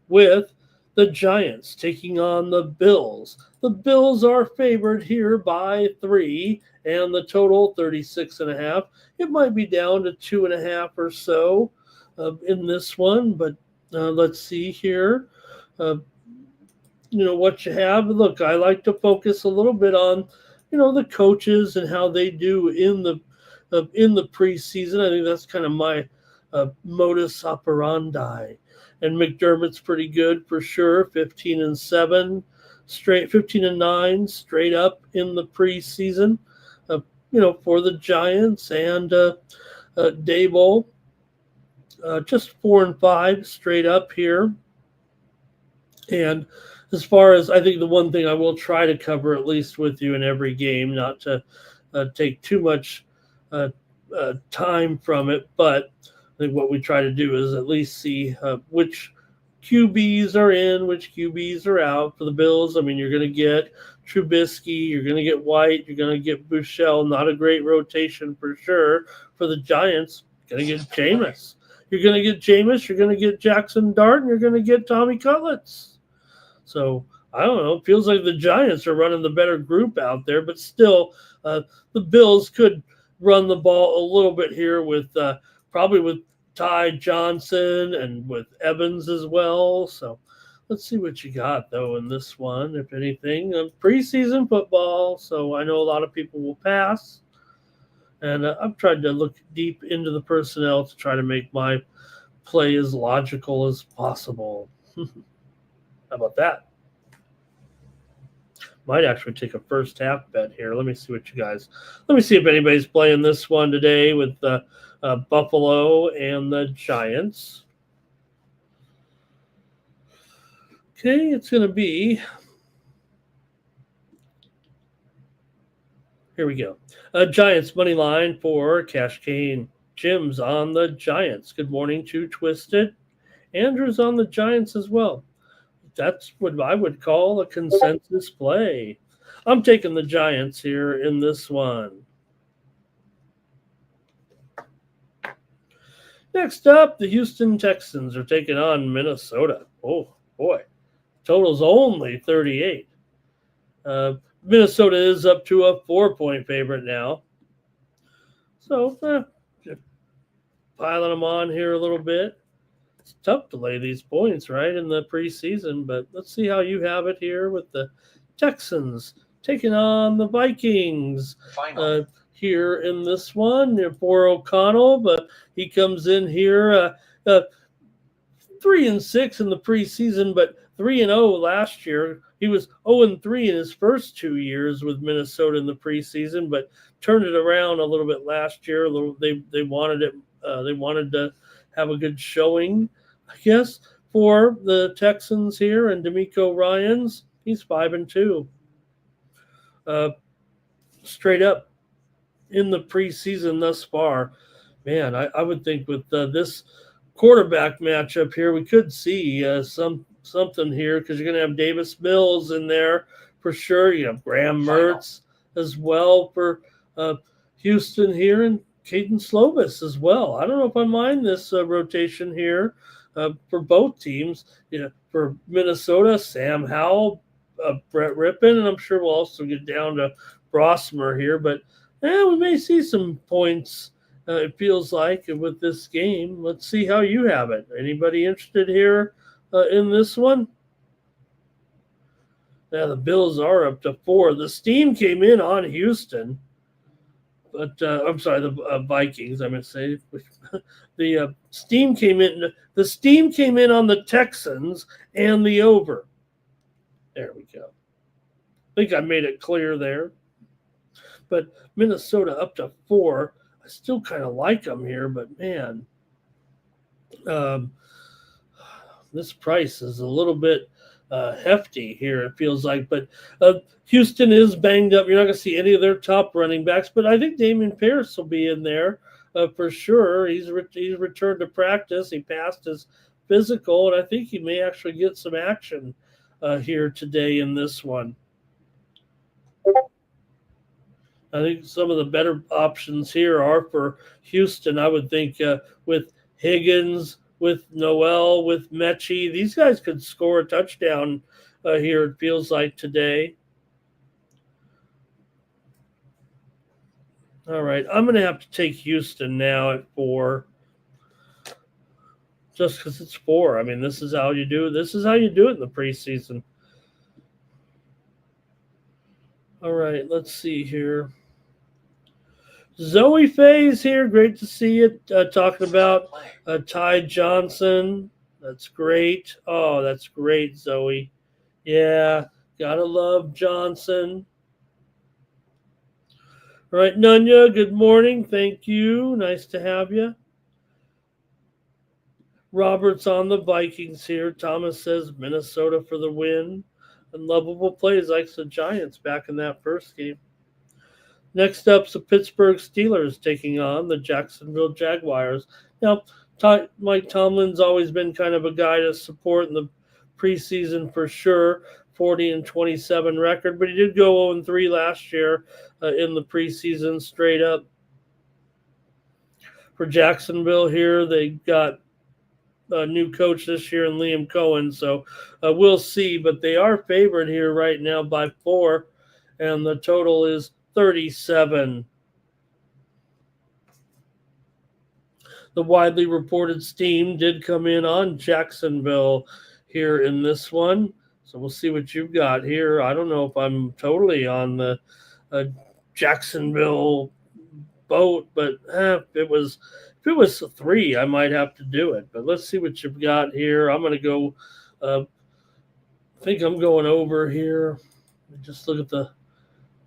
with – the Giants taking on the Bills. The Bills are favored here by 3, and the total 36.5. It might be down to 2.5 or so in this one, but let's see here. What you have. Look, I like to focus a little bit on, the coaches and how they do in the preseason. I think that's kind of my modus operandi. And McDermott's pretty good for sure. 15-7 straight, 15-9 straight up in the preseason. For the Giants, and Dable just 4-5 straight up here. And as far as I think the one thing I will try to cover at least with you in every game, not to take too much time from it, but I think what we try to do is at least see which QBs are in, which QBs are out for the Bills. I mean, you're going to get Trubisky, you're going to get White, you're going to get Buechele. Not a great rotation for sure. For the Giants, you're going to get Jameis. You're going to get Jameis, you're going to get Jackson Dart, and you're going to get Tommy Cutlets. So, I don't know. It feels like the Giants are running the better group out there, but still, the Bills could run the ball a little bit here with probably with Ty Johnson and with Evans as well. So let's see what you got, though, in this one, if anything. Preseason football, so I know a lot of people will pass. And I've tried to look deep into the personnel to try to make my play as logical as possible. How about that? Might actually take a first half bet here. Let me see if anybody's playing this one today with Buffalo and the Giants. Okay, it's going to be, here we go. Giants money line for Cash Cane. Jim's on the Giants. Good morning to Twisted. Andrew's on the Giants as well. That's what I would call a consensus play. I'm taking the Giants here in this one. Next up, the Houston Texans are taking on Minnesota. Oh, boy. Total's only 38. Minnesota is up to a 4-point favorite now. So, piling them on here a little bit. It's tough to lay these points, right, in the preseason, but let's see how you have it here with the Texans taking on the Vikings. Here in this one for O'Connell, but he comes in here 3-6 in the preseason, but 3-0 last year. He was 0-3 in his first 2 years with Minnesota in the preseason, but turned it around a little bit last year. They wanted it. They wanted to have a good showing, I guess, for the Texans here. And D'Amico Ryans, he's 5-2. Straight up in the preseason thus far. Man, I would think with this quarterback matchup here, we could see something here because you're going to have Davis Mills in there for sure. You have Graham Mertz as well for Houston here, and Caden Slovis as well. I don't know if I mind this rotation here for both teams. For Minnesota, Sam Howell, Brett Rippon, and I'm sure we'll also get down to Brosmer here, but we may see some points, it feels like, with this game. Let's see how you have it. Anybody interested here in this one? Now, the Bills are up to 4. The steam came in on Houston, but I'm sorry, the Vikings, I'm going to say. The steam came in. The steam came in on the Texans and the over. There we go. I think I made it clear there. But Minnesota up to 4. I still kind of like them here, but man, this price is a little bit hefty here, it feels like. But Houston is banged up. You're not going to see any of their top running backs, but I think Damian Pierce will be in there for sure. He's returned to practice. He passed his physical, and I think he may actually get some action here today in this one. I think some of the better options here are for Houston. I would think with Higgins, with Noel, with Mechie, these guys could score a touchdown here, it feels like, today. All right, I'm going to have to take Houston now at 4. Just because it's 4. I mean, this is how you do it. This is how you do it in the preseason. All right, let's see here. Zoe Faye's here. Great to see you talking about Ty Johnson. That's great. Oh, that's great, Zoe. Yeah, gotta love Johnson. All right, Nunya, good morning. Thank you. Nice to have you. Robert's on the Vikings here. Thomas says Minnesota for the win. Unlovable plays like the Giants back in that first game. Next up's the Pittsburgh Steelers taking on the Jacksonville Jaguars. Now, Mike Tomlin's always been kind of a guy to support in the preseason for sure. 40-27 record, but he did go 0-3 last year in the preseason straight up. For Jacksonville here, they got a new coach this year in Liam Cohen, so we'll see. But they are favored here right now by 4, and the total is 37. The widely reported steam did come in on Jacksonville here in this one, so we'll see what you've got here. I don't know if I'm totally on the Jacksonville boat, but if it was 3, I might have to do it. But let's see what you've got here. I'm going to go. I think I'm going over here. Just look at the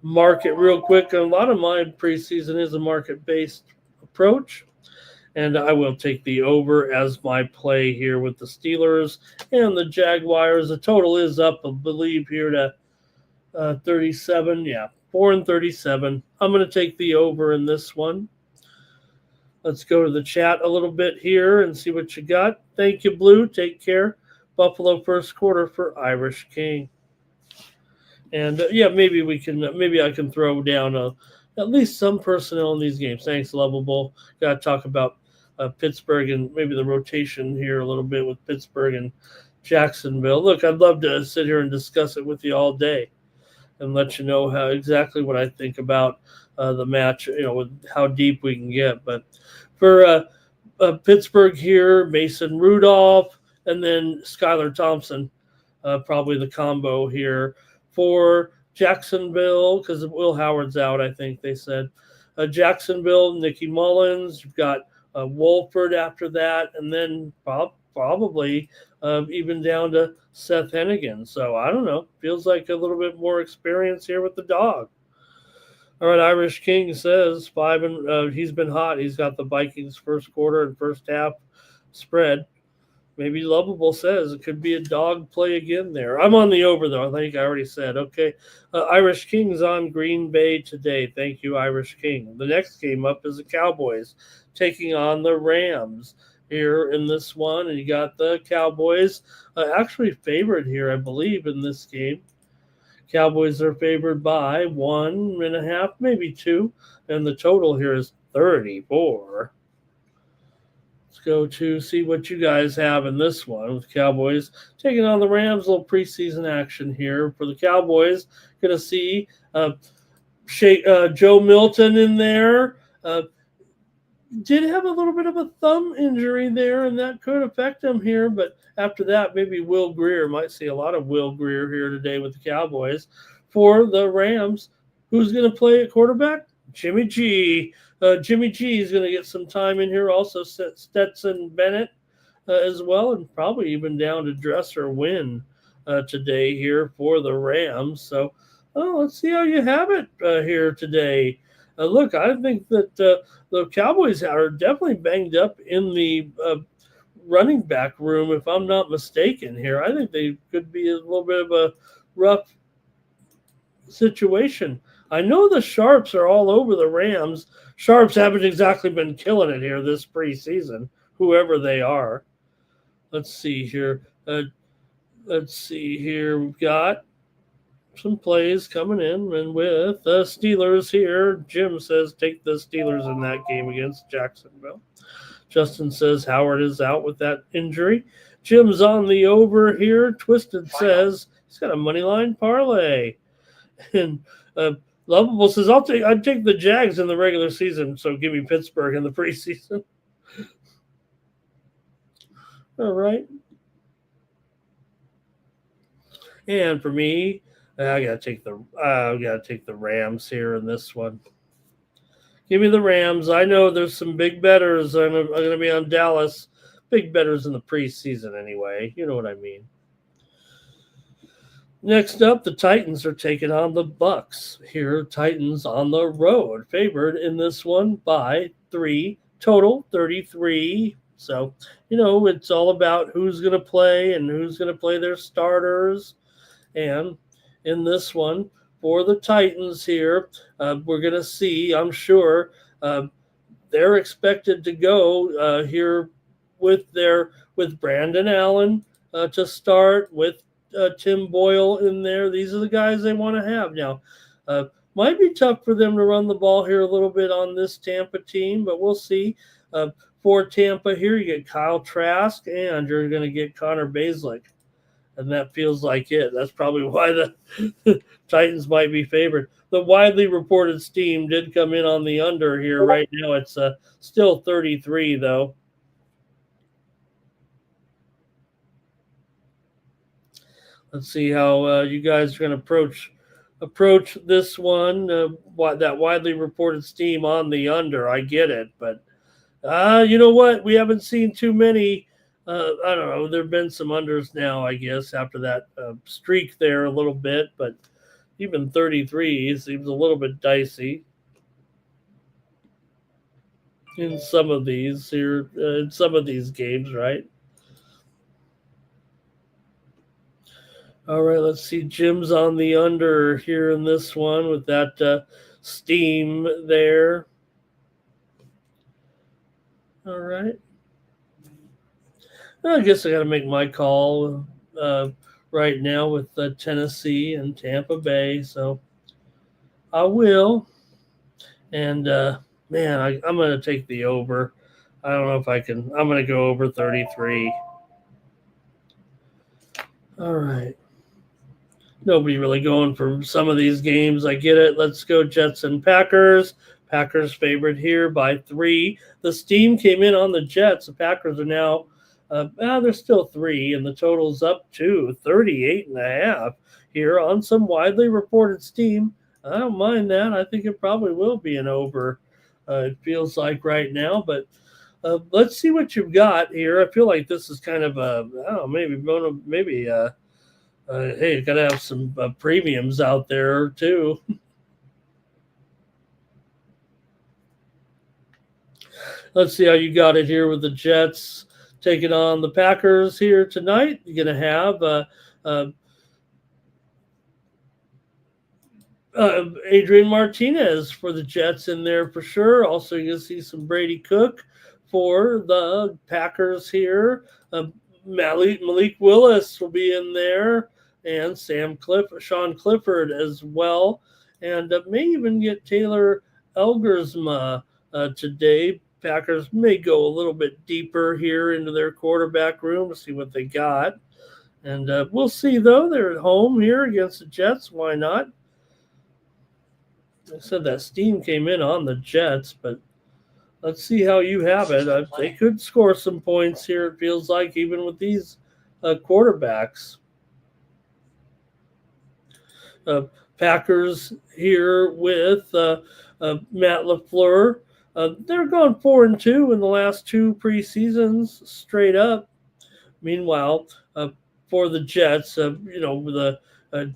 market real quick. A lot of my preseason is a market-based approach, and I will take the over as my play here with the Steelers and the Jaguars. The total is up, I believe, here to 37. Yeah, 4-37. I'm going to take the over in this one. Let's go to the chat a little bit here and see what you got. Thank you, Blue. Take care. Buffalo first quarter for Irish King. And maybe I can throw down at least some personnel in these games. Thanks, Lovable. Got to talk about Pittsburgh and maybe the rotation here a little bit with Pittsburgh and Jacksonville. Look, I'd love to sit here and discuss it with you all day and let you know exactly what I think about the match, with how deep we can get. But for Pittsburgh here, Mason Rudolph, and then Skylar Thompson, probably the combo here. For Jacksonville, because Will Howard's out, I think they said. Jacksonville, Nicky Mullins. You've got Wolford after that, and then probably even down to Seth Hennigan. So I don't know. Feels like a little bit more experience here with the dog. All right, Irish King says 5 and he's been hot. He's got the Vikings first quarter and first half spread. Maybe Lovable says it could be a dog play again there. I'm on the over, though. I think I already said. Okay. Irish King's on Green Bay today. Thank you, Irish King. The next game up is the Cowboys taking on the Rams here in this one. And you got the Cowboys actually favored here, I believe, in this game. Cowboys are favored by 1.5, maybe 2. And the total here is 34. Go to see what you guys have in this one with Cowboys taking on the Rams. A little preseason action here for the Cowboys. Going to see Joe Milton in there. Did have a little bit of a thumb injury there, and that could affect him here. But after that, maybe Will Greer. Might see a lot of Will Greer here today with the Cowboys. For the Rams, who's going to play at quarterback? Jimmy G. Jimmy G is going to get some time in here. Also, Stetson Bennett as well, and probably even down to Dresser Wynn today here for the Rams. So, let's see how you have it here today. Look, I think that the Cowboys are definitely banged up in the running back room, if I'm not mistaken here. I think they could be a little bit of a rough situation. I know the Sharps are all over the Rams. Sharps haven't exactly been killing it here this preseason, whoever they are. Let's see here. We've got some plays coming in, and with the Steelers here, Jim says take the Steelers in that game against Jacksonville. Justin says Howard is out with that injury. Jim's on the over here. Twisted says he's got a money line parlay. And Lovable says I'd take the Jags in the regular season, so give me Pittsburgh in the preseason. All right. And for me, I gotta take the Rams here in this one. Give me the Rams. I know there's some big bettors. I'm gonna be on Dallas. Big bettors in the preseason anyway. You know what I mean. Next up, the Titans are taking on the Bucks. Here, Titans on the road, favored in this one by 3, total 33. So, it's all about who's going to play and who's going to play their starters. And in this one, for the Titans here, we're going to see, I'm sure, they're expected to go here with Brandon Allen to start, with Tim Boyle in there. These are the guys they want to have. Now, might be tough for them to run the ball here a little bit on this Tampa team, but we'll see. For Tampa here, you get Kyle Trask, and you're going to get Connor Bazelak. And that feels like it. That's probably why the Titans might be favored. The widely reported steam did come in on the under here. Right now it's still 33, though. Let's see how you guys are going to approach this one. That widely reported steam on the under. I get it, but you know what? We haven't seen too many. I don't know. There have been some unders now, I guess, after that streak there a little bit. But, Even 33 seems a little bit dicey in some of these here, in some of these games, right? All right, let's see. Jim's on the under here in this one with that steam there. All right. I guess I got to make my call right now with Tennessee and Tampa Bay, so I will. And man, I'm going to take the over. I don't know if I can. I'm going to go over 33. All right. Nobody really going for some of these games. I get it. Let's go Jets and Packers. Packers favored here by 3. The steam came in on the Jets. The Packers are now, they're still 3, and the total's up to 38.5 here on some widely reported steam. I don't mind that. I think it probably will be an over. It feels like right now, but let's see what you've got here. I feel like this is kind of a, I don't know, maybe hey, you got to have some premiums out there too. Let's see how you got it here with the Jets taking on the Packers here tonight. You're going to have Adrian Martinez for the Jets in there for sure. Also, you're going to see some Brady Cook for the Packers here. Malik Willis will be in there, and Sean Clifford as well. And may even get Taylor Elgersma today. Packers may go a little bit deeper here into their quarterback room to see what they got. And we'll see, though. They're at home here against the Jets. Why not? I said that steam came in on the Jets, but let's see how you have it. They could score some points here, it feels like, even with these quarterbacks. Packers here with Matt LaFleur. They're going 4-2 in the last 2 preseasons straight up. Meanwhile, for the Jets, the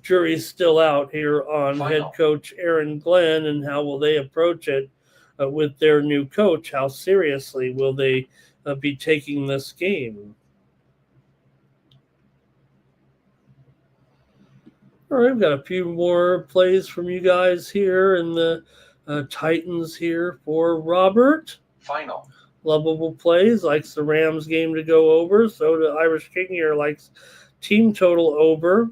jury's still out here on head coach Aaron Glenn and how will they approach it with their new coach. How seriously will they be taking this game? All right, we've got a few more plays from you guys here in the Titans here for Robert. Final. Lovable plays, likes the Rams game to go over. So the Irish King here likes team total over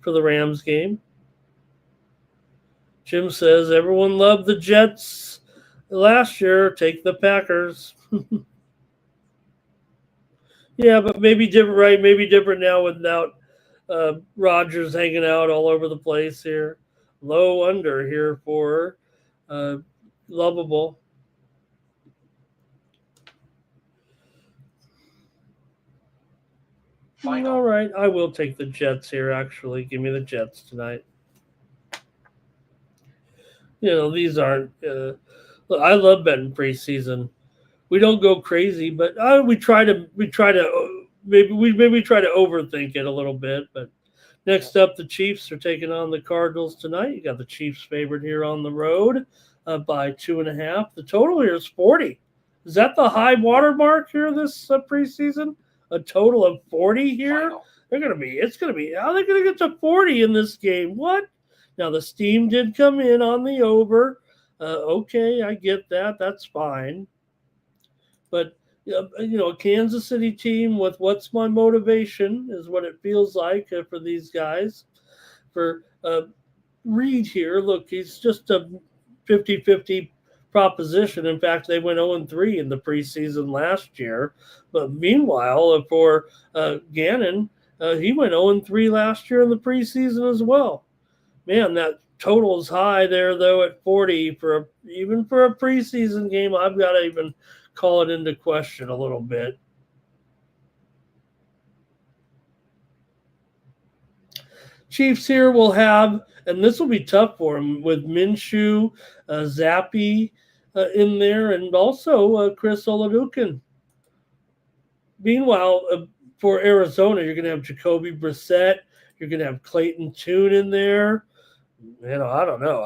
for the Rams game. Jim says everyone loved the Jets last year. Take the Packers. Yeah, but maybe different, right? Maybe different now without Rodgers hanging out all over the place here. Low under here for Lovable. Final. All right, I will take the Jets here, actually. Give me the Jets tonight. These aren't look, I love betting preseason. We don't go crazy, but we try to maybe try to overthink it a little bit. But next up, the Chiefs are taking on the Cardinals tonight. You got the Chiefs favored here on the road by 2.5. The total here is 40. Is that the high water mark here this preseason? A total of 40 here? Final. How are they going to get to 40 in this game? What? Now, the steam did come in on the over. Okay, I get that. That's fine. But, a Kansas City team with what's my motivation is what it feels like for these guys. For Reed here, look, he's just a 50-50 proposition. In fact, they went 0-3 in the preseason last year. But meanwhile, for Gannon, he went 0-3 last year in the preseason as well. Man, that total is high there, though, at 40. Even for a preseason game, I've got to even call it into question a little bit. Chiefs here will have, and this will be tough for them, with Minshew, Zappi in there, and also Chris Olajuwon. Meanwhile, for Arizona, you're going to have Jacoby Brissett. You're going to have Clayton Tune in there. I don't know.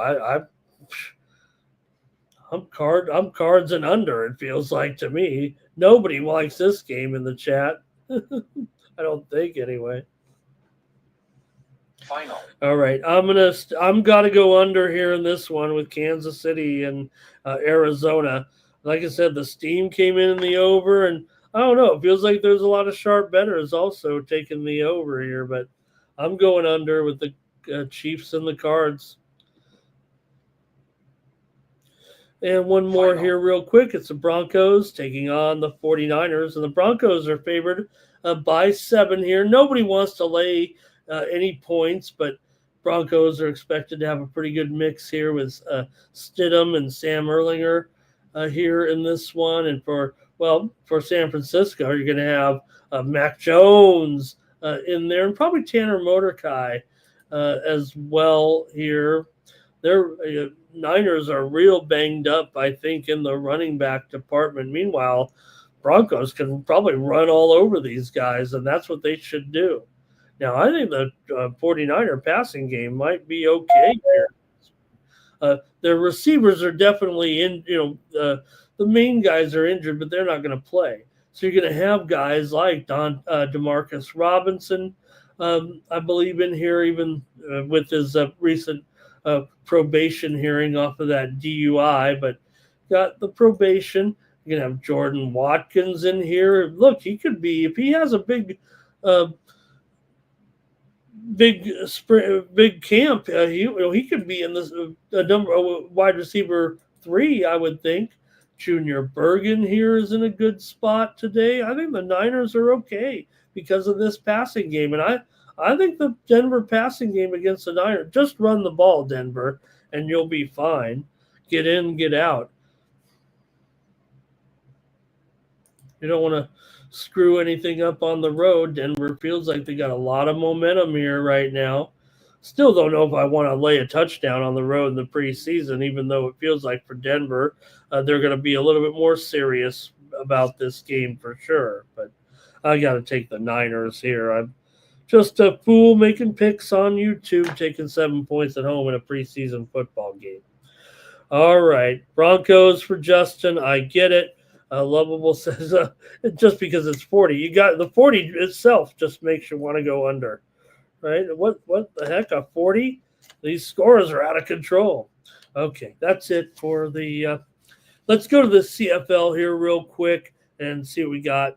I'm cards and under. It feels like to me. Nobody likes this game in the chat. I don't think anyway. Final. All right, I'm gotta go under here in this one with Kansas City and Arizona. Like I said, the steam came in the over, and I don't know. It feels like there's a lot of sharp bettors also taking the over here, but I'm going under with the Chiefs and the Cards. And one more here real quick. It's the Broncos taking on the 49ers, and the Broncos are favored by 7 here. Nobody wants to lay any points, but Broncos are expected to have a pretty good mix here with Stidham and Sam Erlinger here in this one. And for San Francisco, you're going to have Mac Jones in there, and probably Tanner Mordecai as well here. Their Niners are real banged up, I think, in the running back department. Meanwhile, Broncos can probably run all over these guys, and that's what they should do. Now, I think the 49er passing game might be okay here. Their receivers are definitely in, the main guys are injured, but they're not going to play. So you're going to have guys like Demarcus Robinson, I believe, in here, even with his recent probation hearing off of that DUI, but got the probation. You're going to have Jordan Watkins in here. Look, he could be, if he has a big camp, he could be in this wide receiver 3, I would think. Junior Bergen here is in a good spot today. I think the Niners are okay because of this passing game, and I think the Denver passing game against the Niners, just run the ball, Denver, and you'll be fine. Get in, get out. You don't want to screw anything up on the road. Denver feels like they got a lot of momentum here right now. Still don't know if I want to lay a touchdown on the road in the preseason, even though it feels like for Denver, they're going to be a little bit more serious about this game for sure. But I got to take the Niners here. I'm just a fool making picks on YouTube, taking 7 points at home in a preseason football game. All right, Broncos for Justin. I get it. Lovable says just because it's 40. You got the 40 itself just makes you want to go under, right? What the heck, a 40? These scores are out of control. Okay, that's it for the let's go to the CFL here real quick and see what we got.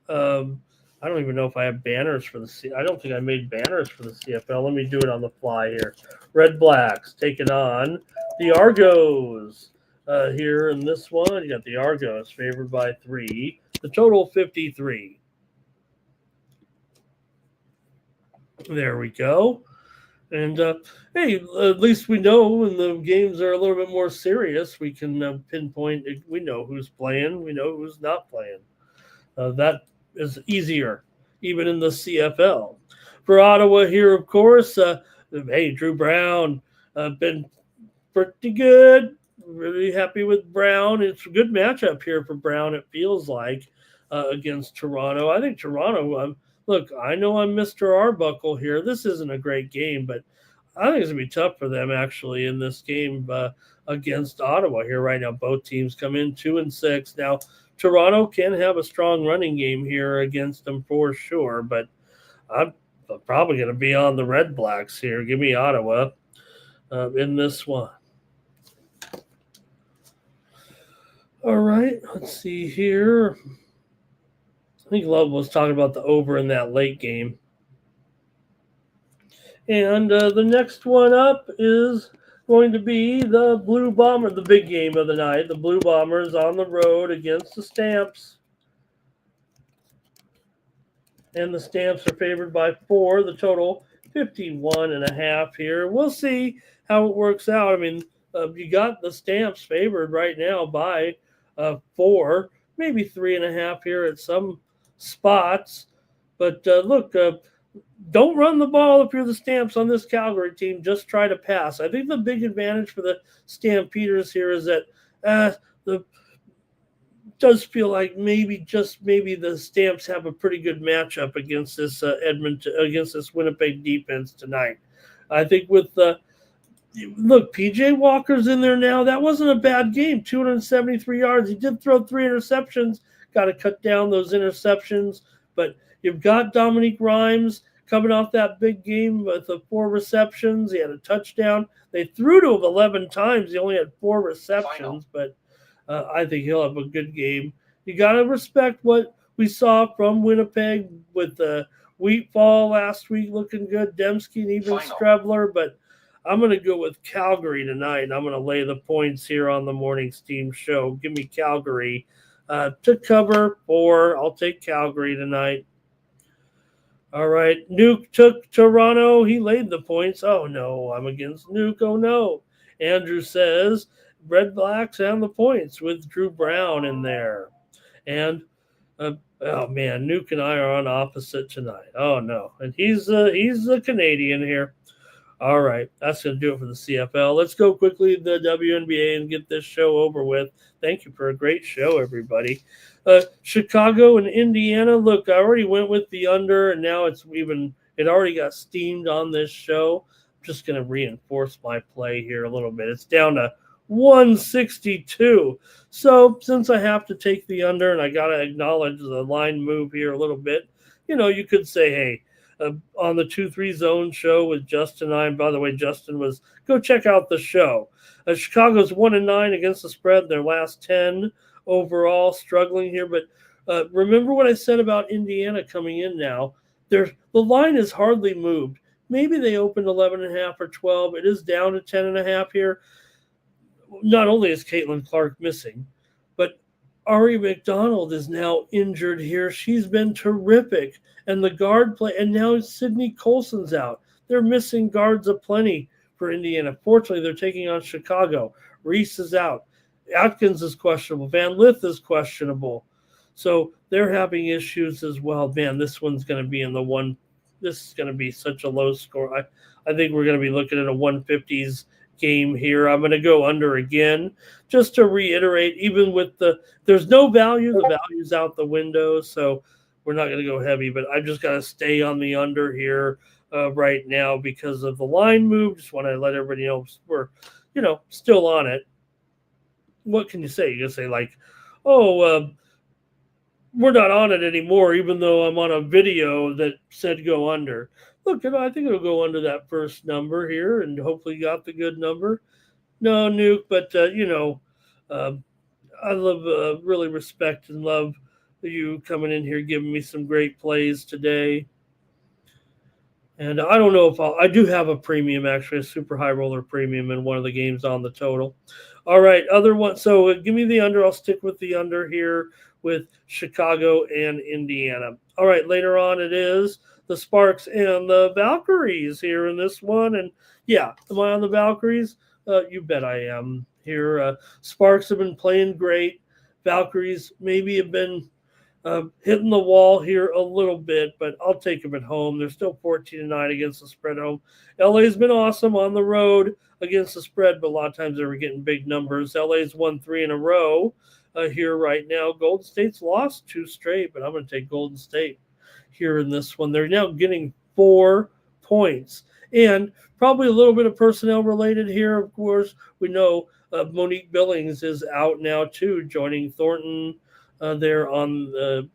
I don't even know if I have banners for the I don't think I made banners for the CFL. Let me do it on the fly here. Red Blacks taking on the Argos. Here in this one, you got the Argos favored by 3. The total 53. There we go. And hey, at least we know when the games are a little bit more serious, we can pinpoint. We know who's playing. We know who's not playing. That is easier, even in the CFL. For Ottawa here, of course, hey, Drew Brown been pretty good. Really happy with Brown. It's a good matchup here for Brown, it feels like, against Toronto. I think Toronto, look, I know I'm Mr. Arbuckle here. This isn't a great game, but I think it's going to be tough for them, actually, in this game against Ottawa here right now. Both teams come in 2-6. Now, Toronto can have a strong running game here against them for sure, but I'm probably going to be on the Red Blacks here. Give me Ottawa in this one. All right, let's see here. I think Love was talking about the over in that late game. And the next one up is going to be the Blue Bomber, the big game of the night. The Blue Bombers on the road against the Stamps. And the Stamps are favored by 4. The total 51.5 here. We'll see how it works out. I mean, you got the Stamps favored right now by 4, maybe 3.5 here at some spots. But look, don't run the ball if you're the Stamps on this Calgary team. Just try to pass. I think the big advantage for the Stampeders here is that does feel like maybe the Stamps have a pretty good matchup against this against this Winnipeg defense tonight. I think with look, PJ Walker's in there now. That wasn't a bad game. 273 yards. He did throw 3 interceptions. Got to cut down those interceptions. But you've got Dominique Rhymes coming off that big game with the 4 receptions. He had a touchdown. They threw to him 11 times. He only had 4 receptions, but I think he'll have a good game. You got to respect what we saw from Winnipeg with the Wheatfall last week looking good, Dembski and even Strebler, but I'm going to go with Calgary tonight. I'm going to lay the points here on the Morning Steam show. Give me Calgary to cover 4. I'll take Calgary tonight. All right, Nuke took Toronto. He laid the points. Oh, no, I'm against Nuke. Oh, no. Andrew says Red Blacks and the points with Drew Brown in there. And, oh, man, Nuke and I are on opposite tonight. Oh, no. And he's a Canadian here. All right, that's going to do it for the CFL. Let's go quickly to the WNBA and get this show over with. Thank you for a great show, everybody. Chicago and Indiana. Look, I already went with the under, and now it already got steamed on this show. I'm just going to reinforce my play here a little bit. It's down to 162. So since I have to take the under, and I got to acknowledge the line move here a little bit, you could say, hey, on the 2-3 zone show with Justin and I. And by the way, Justin go check out the show. Chicago's 1-9 against the spread. Their last 10 overall, struggling here. But remember what I said about Indiana coming in now. The line is hardly moved. Maybe they opened 11.5 or 12. It is down to 10.5 here. Not only is Caitlin Clark missing, but Ari McDonald is now injured here. She's been terrific. And the guard play, and now Sydney Colson's out. They're missing guards aplenty for Indiana. Fortunately, they're taking on Chicago. Reese is out. Atkins is questionable. Van Lith is questionable. So they're having issues as well. Man, this one's going to be this is going to be such a low score. I think we're going to be looking at a 150s game here. I'm going to go under again. Just to reiterate, even with there's no value. The value's out the window. So we're not going to go heavy, but I just got to stay on the under here right now because of the line move. Just want to let everybody know we're, still on it. What can you say? You can say like, we're not on it anymore, even though I'm on a video that said go under. Look, I think it'll go under that first number here, and hopefully you got the good number. No, Nuke, but, I love, really respect and love you coming in here giving me some great plays today. And I don't know if I do have a premium, actually, a super high roller premium in one of the games on the total. All right, other one. So give me the under. I'll stick with the under here with Chicago and Indiana. All right, later on it is the Sparks and the Valkyries here in this one. And yeah, am I on the Valkyries? You bet I am here. Sparks have been playing great. Valkyries maybe have been hitting the wall here a little bit, but I'll take them at home. They're still 14-9 against the spread at home. LA's been awesome on the road against the spread, but a lot of times they were getting big numbers. LA's won 3 in a row here right now. Golden State's lost 2 straight, but I'm going to take Golden State here in this one. They're now getting 4 points. And probably a little bit of personnel related here, of course. We know Monique Billings is out now too, joining Thornton there on the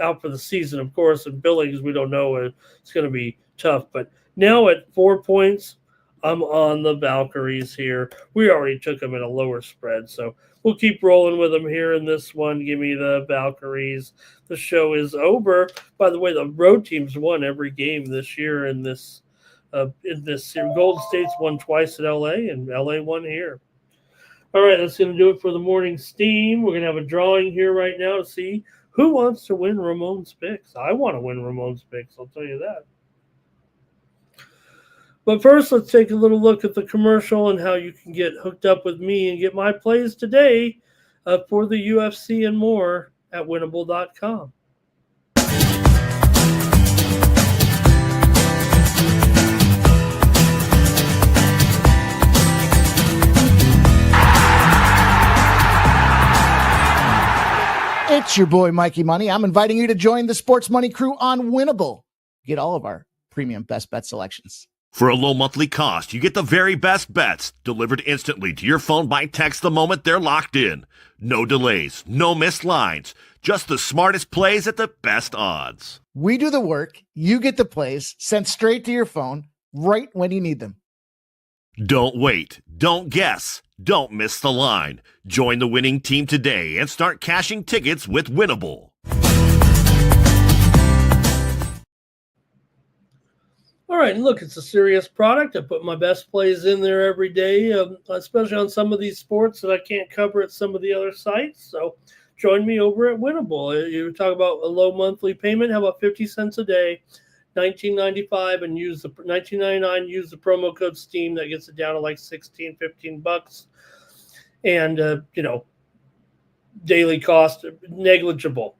out for the season, of course. And Billings, we don't know. It's going to be tough. But now at 4 points, I'm on the Valkyries here. We already took them at a lower spread, so we'll keep rolling with them here in this one. Give me the Valkyries. The show is over. By the way, the road teams won every game this year in this series. Golden State's won twice at LA, and LA won here. All right, that's going to do it for the morning steam. We're going to have a drawing here right now to see who wants to win Ramon's picks. I want to win Ramon's picks, I'll tell you that. But first, let's take a little look at the commercial and how you can get hooked up with me and get my plays today for the UFC and more at winnable.com. It's your boy, Mikey Money. I'm inviting you to join the Sports Money crew on Winnable. Get all of our premium best bet selections. For a low monthly cost, you get the very best bets delivered instantly to your phone by text the moment they're locked in. No delays, no missed lines, just the smartest plays at the best odds. We do the work, you get the plays sent straight to your phone right when you need them. Don't wait, don't guess, don't miss the line. Join the winning team today and start cashing tickets with Winnable. All right, and look, it's a serious product. I put my best plays in there every day, especially on some of these sports that I can't cover at some of the other sites. So join me over at Winnable. You talk about a low monthly payment. How about 50 cents a day, $19.95, and use the $19.99. Use the promo code STEAM. That gets it down to like $15. And daily cost negligible.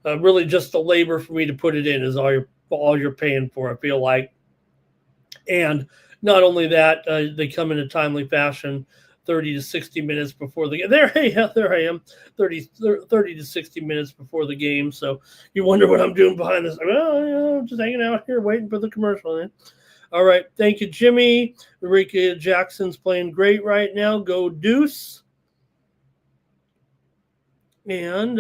Really, just the labor for me to put it in is all you're paying for. I feel like. And not only that, they come in a timely fashion, 30 to 60 minutes before the game. There I am, 30 to 60 minutes before the game. So you wonder what I'm doing behind this. Well, just hanging out here waiting for the commercial. Man. All right. Thank you, Jimmy. Enrique Jackson's playing great right now. Go Deuce. And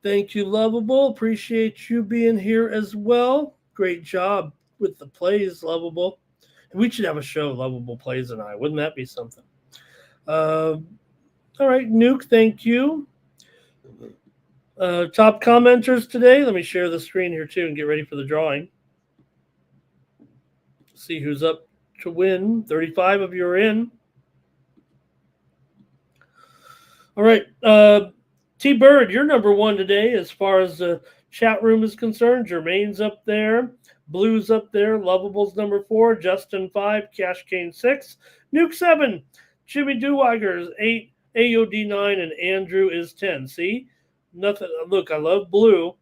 thank you, Lovable. Appreciate you being here as well. Great job with the plays, Lovable. We should have a show, Lovable Plays and I. Wouldn't that be something? All right, Nuke, thank you. Top commenters today. Let me share the screen here, too, and get ready for the drawing. See who's up to win. 35 of you are in. All right. T-Bird, you're number one today as far as the chat room is concerned. Jermaine's up there. Blue's up there. Lovable's number 4. Justin 5. Cash Kane 6. Nuke 7. Jimmy Deweiger is 8. AOD 9. And Andrew is 10. See? Nothing. Look, I love Blue.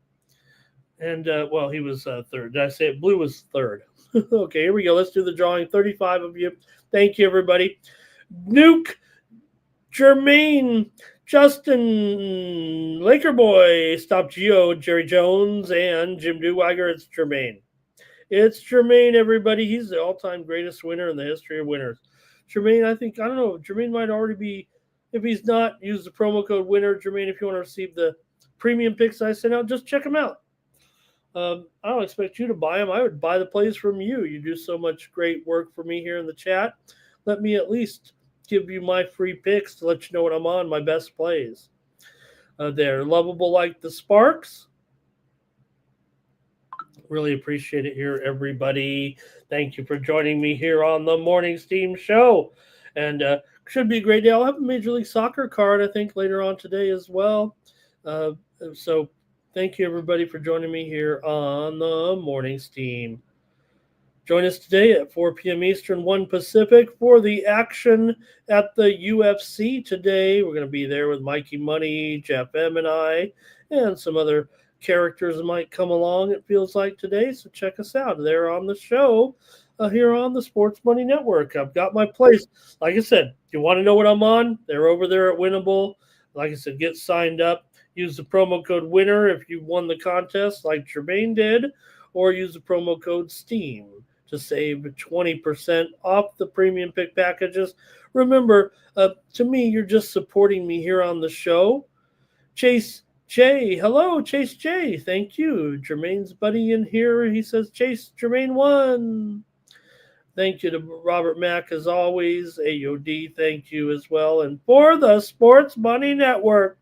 And, he was third. Did I say it? Blue was third. Okay, here we go. Let's do the drawing. 35 of you. Thank you, everybody. Nuke, Jermaine, Justin, Laker Boy, Stop Geo, Jerry Jones, and Jim Deweiger. It's Jermaine. It's Jermaine, everybody. He's the all-time greatest winner in the history of winners. Jermaine, I don't know. Jermaine might already be, if he's not, use the promo code WINNER. Jermaine, if you want to receive the premium picks I sent out, just check them out. I don't expect you to buy them. I would buy the plays from you. You do so much great work for me here in the chat. Let me at least give you my free picks to let you know what I'm on, my best plays. They're Lovable like the Sparks. Really appreciate it here, everybody. Thank you for joining me here on the Morning Steam Show. And should be a great day. I'll have a Major League Soccer card, I think, later on today as well. So thank you, everybody, for joining me here on the Morning Steam. Join us today at 4 p.m. Eastern, 1 Pacific for the action at the UFC today. We're going to be there with Mikey Money, Jeff M. and I, and some other characters that might come along, it feels like, today. So check us out. They're on the show here on the Sports Money Network. I've got my place. Like I said, if you want to know what I'm on, they're over there at Winnable. Like I said, get signed up. Use the promo code WINNER if you won the contest like Jermaine did, or use the promo code STEAM to save 20% off the premium pick packages. Remember, to me, you're just supporting me here on the show. Chase J. Hello, Chase J. Thank you. Jermaine's buddy in here. He says, Chase, Jermaine won. Thank you to Robert Mack, as always. AOD, thank you as well. And for the Sports Money Network,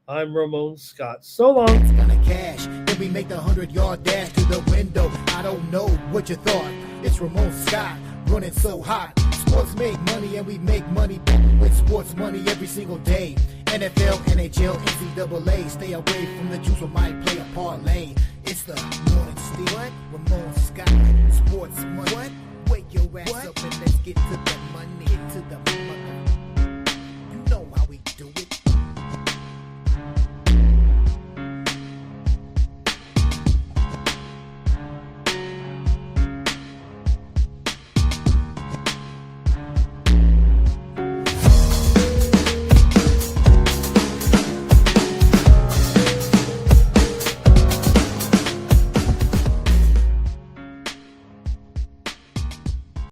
I'm Ramon Scott. So long. It's gonna cash. Then we make the 100-yard dash to the window. I don't know what you thought. It's Ramon Scott running so hot. Sports make money and we make money with sports money every single day. NFL, NHL, NCAA. Stay away from the juice, we might play a parlay. It's the Morning Steam. What? Ramon Scott. Sports money. What? Wake your ass up and let's get to the money. Get to the money.